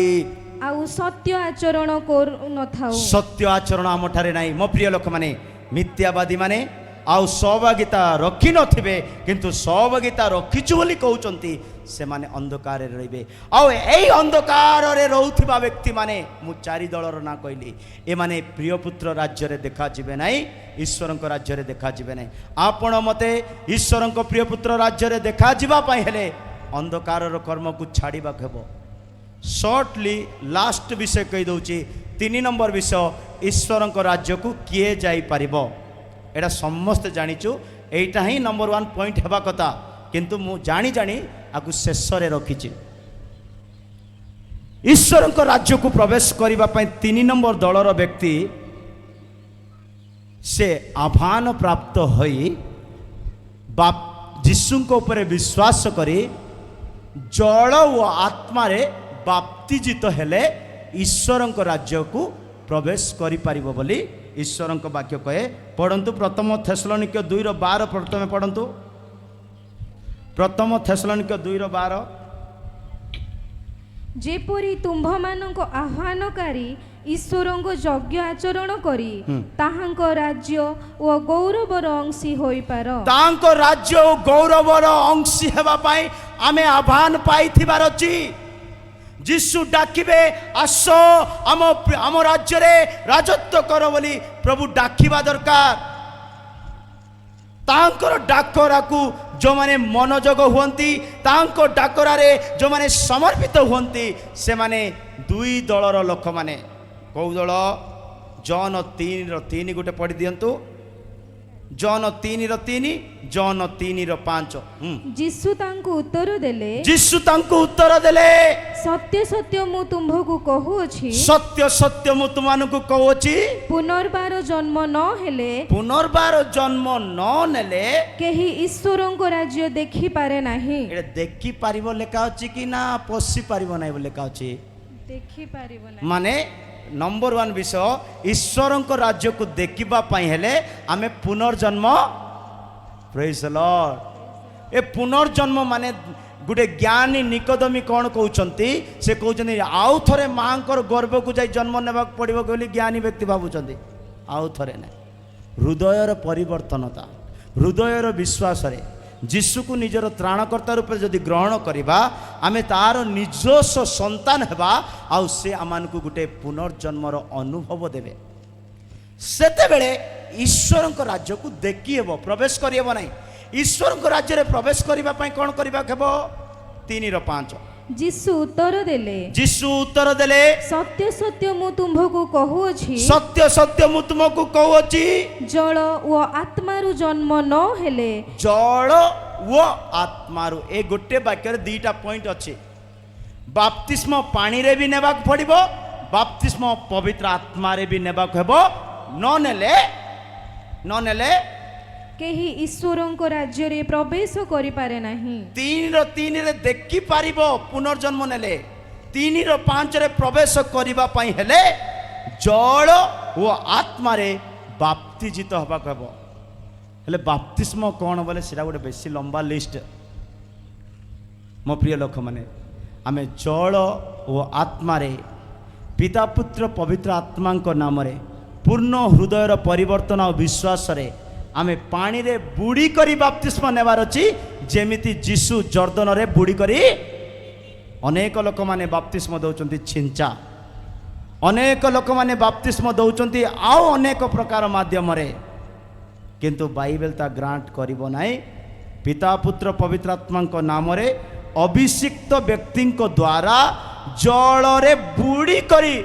ଆଉ ସତ୍ୟ ଆଚରଣ କରୁନଥାଉ। ସତ୍ୟ ଆଚରଣ ଆମଠାରେ ନାହିଁ। ମୋ ପ୍ରିୟ ଲୋକମାନେ, ମିଥ୍ୟାବାଦୀ ମାନେ ଆଉ ସହଭାଗିତା ରଖିନଥିବେ, କିନ୍ତୁ ସହଭାଗିତା ରଖିଛୁ ବୋଲି କହୁଛନ୍ତି, ସେମାନେ ଅନ୍ଧକାରରେ ରହିବେ। ଆଉ ଏଇ ଅନ୍ଧକାରରେ ରହୁଥିବା ବ୍ୟକ୍ତିମାନେ, ମୁଁ ଚାରି ଦଳର ନାଁ କହିଲି, ଏମାନେ ପ୍ରିୟପୁତ୍ର ରାଜ୍ୟରେ ଦେଖାଯିବେ ନାହିଁ, ଈଶ୍ୱରଙ୍କ ରାଜ୍ୟରେ ଦେଖାଯିବେ ନାହିଁ। ଆପଣ ମୋତେ ଈଶ୍ୱରଙ୍କ ପ୍ରିୟପୁତ୍ର ରାଜ୍ୟରେ ଦେଖାଯିବା ପାଇଁ ହେଲେ ଅନ୍ଧକାରର କର୍ମକୁ ଛାଡ଼ିବାକୁ ହେବ। ସର୍ଟଲି ଲାଷ୍ଟ ବିଷୟ କହିଦେଉଛି, 3 ନମ୍ବର ବିଷୟ, ଈଶ୍ୱରଙ୍କ ରାଜ୍ୟକୁ କିଏ ଯାଇପାରିବ? ଏଇଟା ସମସ୍ତେ ଜାଣିଛୁ, ଏଇଟା ହିଁ ନମ୍ବର 1 ପଏଣ୍ଟ ହେବା କଥା, କିନ୍ତୁ ମୁଁ ଜାଣି ଆକୁ ଶେଷରେ ରଖିଛି। ଈଶ୍ୱରଙ୍କ ରାଜ୍ୟକୁ ପ୍ରବେଶ କରିବା ପାଇଁ 3 ନମ୍ବର ଦଳର ବ୍ୟକ୍ତି, ସେ ଆହ୍ୱାନ ପ୍ରାପ୍ତ ହୋଇ ଯୀଶୁଙ୍କ ଉପରେ ବିଶ୍ୱାସ କରି ଜଳ ଓ ଆତ୍ମାରେ ବାପ୍ତିଜିତ ହେଲେ ଈଶ୍ୱରଙ୍କ ରାଜ୍ୟକୁ ପ୍ରବେଶ କରିପାରିବ ବୋଲି ଈଶ୍ୱରଙ୍କ ବାକ୍ୟ କହେ। ପଢ଼ନ୍ତୁ ପ୍ରଥମ ଥେସଲୋନିକ୍ୟ 2:12, ପ୍ରଥମେ ପଢ଼ନ୍ତୁ ପ୍ରଥମ ଥେସଲୋନିକ୍ୟ 2:12। ଯେପରି ତୁମ୍ଭମାନଙ୍କ ଆହ୍ୱାନକାରୀ ଈଶ୍ୱରଙ୍କ ଯଜ୍ଞ ଆଚରଣ କରି ତାହାଙ୍କ ରାଜ୍ୟ ଓ ଗୌରବର ଅଂଶୀ ହୋଇପାର। ତାଙ୍କ ରାଜ୍ୟ ଓ ଗୌରବର ଅଂଶୀ ହେବା ପାଇଁ ଆମେ ଆହ୍ୱାନ ପାଇଥିବାର ଅଛି। ଯୀଶୁ ଡାକିବେ, ଆସ ଆମ ରାଜ୍ୟରେ ରାଜତ୍ୱ କର ବୋଲି ପ୍ରଭୁ ଡାକିବା ଦରକାର। ତାଙ୍କର ଡାକରାକୁ ଯେଉଁମାନେ ମନୋଯୋଗ ହୁଅନ୍ତି, ତାଙ୍କ ଡାକରାରେ ଯେଉଁମାନେ ସମର୍ପିତ ହୁଅନ୍ତି, ସେମାନେ 2 ଦଳର ଲୋକମାନେ। କେଉଁ ଦଳ? ଜନ 3:3 ଗୋଟେ ପଢ଼ି ଦିଅନ୍ତୁ। ଜନ 3:3, ଜନ 3:5। ଯୀଶୁ ତାଙ୍କୁ ଉତ୍ତର ଦେଲେ, ଯୀଶୁ ତାଙ୍କୁ ଉତ୍ତର ଦେଲେ, ସତ୍ୟ ସତ୍ୟ ମୁଁ ତୁମ୍ଭକୁ କହୁଅଛି, ସତ୍ୟ ସତ୍ୟ ମୁଁ ତୁମମାନଙ୍କୁ କହୁଅଛି, ପୁନର୍ବାର ଜନ୍ମ ନ ହେଲେ, ପୁନର୍ବାର ଜନ୍ମ ନ ନେଲେ କେହି ଈଶ୍ୱରଙ୍କ ରାଜ୍ୟ ଦେଖିପାରେ ନାହିଁ। ଏଟା ଦେଖିପାରିବ ଲେଖା ଅଛି କି ନା ପଶି ପାରିବ ନାହିଁ ବୋଲି ଲେଖା ଅଛି? ଦେଖିପାରିବ ନାହିଁ। ମାନେ ନମ୍ବର 1 ବିଷୟ, ଈଶ୍ୱରଙ୍କ ରାଜ୍ୟକୁ ଦେଖିବା ପାଇଁ ହେଲେ ଆମେ ପୁନର୍ଜନ୍ମ। ପ୍ରେଜ୍ ଦ ଲର୍ଡ। ଏ ପୁନର୍ଜନ୍ମ ମାନେ ଗୋଟେ ଜ୍ଞାନୀ ନିକୋଦମୀ କ'ଣ କହୁଛନ୍ତି? ସେ କହୁଛନ୍ତି ଆଉ ଥରେ ମାଆଙ୍କର ଗର୍ଭକୁ ଯାଇ ଜନ୍ମ ନେବାକୁ ପଡ଼ିବ ବୋଲି ଜ୍ଞାନୀ ବ୍ୟକ୍ତି ଭାବୁଛନ୍ତି। ଆଉ ଥରେ ନାହିଁ, ହୃଦୟର ପରିବର୍ତ୍ତନତା, ହୃଦୟର ବିଶ୍ୱାସରେ ଯୀଶୁକୁ ନିଜର ତ୍ରାଣକର୍ତ୍ତା ରୂପେ ଯଦି ଗ୍ରହଣ କରିବା, ଆମେ ତାର ନିଜସ୍ୱ ସନ୍ତାନ ହେବା, ଆଉ ସେ ଆମମାନଙ୍କୁ ଗୋଟେ ପୁନର୍ଜନ୍ମର ଅନୁଭବ ଦେବେ। ସେତେବେଳେ ଈଶ୍ୱରଙ୍କ ରାଜ୍ୟକୁ ଦେଖି ହେବ, ପ୍ରବେଶ କରିହେବ ନାହିଁ। ଈଶ୍ୱରଙ୍କ ରାଜ୍ୟରେ ପ୍ରବେଶ କରିବା ପାଇଁ କ'ଣ କରିବାକୁ ହେବ? 3:5। ଯୀଶୁ ଉତ୍ତର ଦେଲେ, ଯୀଶୁ ଉତ୍ତର ଦେଲେ, ସତ୍ୟ ସତ୍ୟ ମୁଁ ତୁମ୍ଭକୁ କହୁଅଛି, ସତ୍ୟ ସତ୍ୟ ମୁଁ ତୁମକୁ କହୁଅଛି, ଜଳ ଓ ଆତ୍ମାରୁ ଜନ୍ମ ନ ହେଲେ, ଜଳ ଓ ଆତ୍ମାରୁ, ଏ ଗୋଟେ ବାକ୍ୟରେ 2ଟା ପଏଣ୍ଟ ଅଛି। ବାପ୍ତିସ୍ମ ପାଣିରେ ବି ନେବାକୁ ପଡ଼ିବ, ବାପ୍ତିସ୍ମ ପବିତ୍ର ଆତ୍ମାରେ ବି ନେବାକୁ ହେବ। ନ ନେଲେ କେହି ଈଶ୍ୱରଙ୍କ ରାଜ୍ୟରେ ପ୍ରବେଶ କରିପାରେ ନାହିଁ। 3:3 ଦେଖିପାରିବ ପୁନର୍ଜନ୍ମ ନେଲେ, 3:5 ପ୍ରବେଶ କରିବା ପାଇଁ ହେଲେ ଜଳ ଓ ଆତ୍ମାରେ ବାପ୍ତିଜିତ ହେବାକୁ ହେବ। ହେଲେ ବାପ୍ତିସ୍ମ କ'ଣ ବୋଲେ ସେଟା ଗୋଟେ ବେଶୀ ଲମ୍ବା ଲିଷ୍ଟ। ମୋ ପ୍ରିୟ ଲୋକମାନେ, ଆମେ ଜଳ ଓ ଆତ୍ମାରେ ପିତା ପୁତ୍ର ପବିତ୍ର ଆତ୍ମାଙ୍କ ନାମରେ ପୂର୍ଣ୍ଣ ହୃଦୟର ପରିବର୍ତ୍ତନ ଆଉ ବିଶ୍ୱାସରେ ଆମେ ପାଣିରେ ବୁଡ଼ି କରି ବାପ୍ତିସ୍ମ ନେବାର ଅଛି। ଯେମିତି ଯୀଶୁ ଜର୍ଦ୍ଦନରେ ବୁଡ଼ି କରି, ଅନେକ ଲୋକମାନେ ବାପ୍ତିସ୍ମ ଦେଉଛନ୍ତି ଛିଞ୍ଚା, ଅନେକ ଲୋକମାନେ ବାପ୍ତିସ୍ମ ଦେଉଛନ୍ତି ଆଉ ଅନେକ ପ୍ରକାର ମାଧ୍ୟମରେ, କିନ୍ତୁ ବାଇବେଲ ତା ଗ୍ରାଣ୍ଟ କରିବ ନାହିଁ। ପିତା ପୁତ୍ର ପବିତ୍ର ଆତ୍ମାଙ୍କ ନାମରେ ଅଭିଷିକ୍ତ ବ୍ୟକ୍ତିଙ୍କ ଦ୍ୱାରା ଜଳରେ ବୁଡ଼ି କରି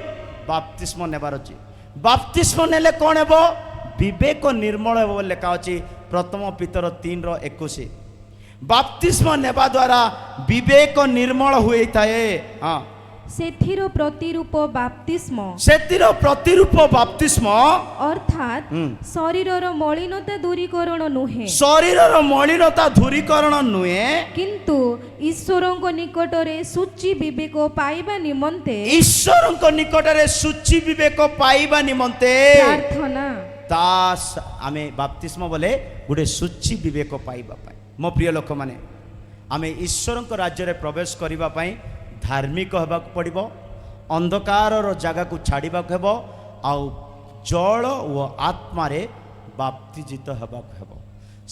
ବାପ୍ତିସ୍ମ ନେବାର ଅଛି। ବାପ୍ତିସ୍ମ ନେଲେ କ'ଣ ହେବ? ବିବେକ ନିର୍ମଳ ହେବ ବୋଲି ଲେଖା ଅଛି ପ୍ରଥମ ପିତର 3:21। ବାପ୍ତିସ୍ମ ନେବା ଦ୍ୱାରା ବିବେକ ନିର୍ମଳ ହୋଇଥାଏ। ହଁ, ସେଥିର ପ୍ରତିରୂପ ବାପ୍ତିସ୍ମ ସେଥିର ପ୍ରତିରୂପ ବାପ୍ତିସ୍ମ ଅର୍ଥାତ୍ ହୁଁ। ଶରୀରର ମଳିନତା ଦୂରୀକରଣ ନୁହେଁ, ଶରୀରର ମଳିନତା ଦୂରୀକରଣ ନୁହେଁ, କିନ୍ତୁ ଈଶ୍ୱରଙ୍କ ନିକଟରେ ସୂଚି ବିବେକ ପାଇବା ନିମନ୍ତେ ଈଶ୍ୱରଙ୍କ ନିକଟରେ ସୂଚି ବିବେକ ପାଇବା ନିମନ୍ତେ ପ୍ରାର୍ଥନା। ଆମେ ବାପ୍ତିସ୍ମ ବୋଲେ ଗୋଟେ ସୂଚି ବିବେକ ପାଇବା ପାଇଁ। ମୋ ପ୍ରିୟ ଲୋକମାନେ, ଆମେ ଈଶ୍ୱରଙ୍କ ରାଜ୍ୟରେ ପ୍ରବେଶ କରିବା ପାଇଁ ଧାର୍ମିକ ହେବାକୁ ପଡ଼ିବ, ଅନ୍ଧକାରର ଜାଗାକୁ ଛାଡ଼ିବାକୁ ହେବ, ଆଉ ଜଳ ଓ ଆତ୍ମାରେ ବାପ୍ତିଜିତ ହେବାକୁ ହେବ।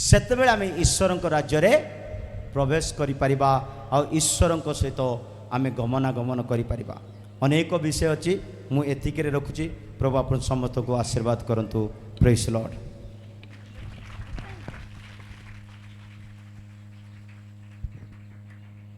ସେତେବେଳେ ଆମେ ଈଶ୍ୱରଙ୍କ ରାଜ୍ୟରେ ପ୍ରବେଶ କରିପାରିବା, ଆଉ ଈଶ୍ୱରଙ୍କ ସହିତ ଆମେ ଗମନାଗମନ କରିପାରିବା। ଅନେକ ବିଷୟ ଅଛି, ମୁଁ ଏତିକିରେ ରଖୁଛି। ପ୍ରଭୁ ଆପଣ ସମସ୍ତଙ୍କୁ ଆଶୀର୍ବାଦ କରନ୍ତୁ। ପ୍ରେଜ୍ ଦି ଲର୍ଡ।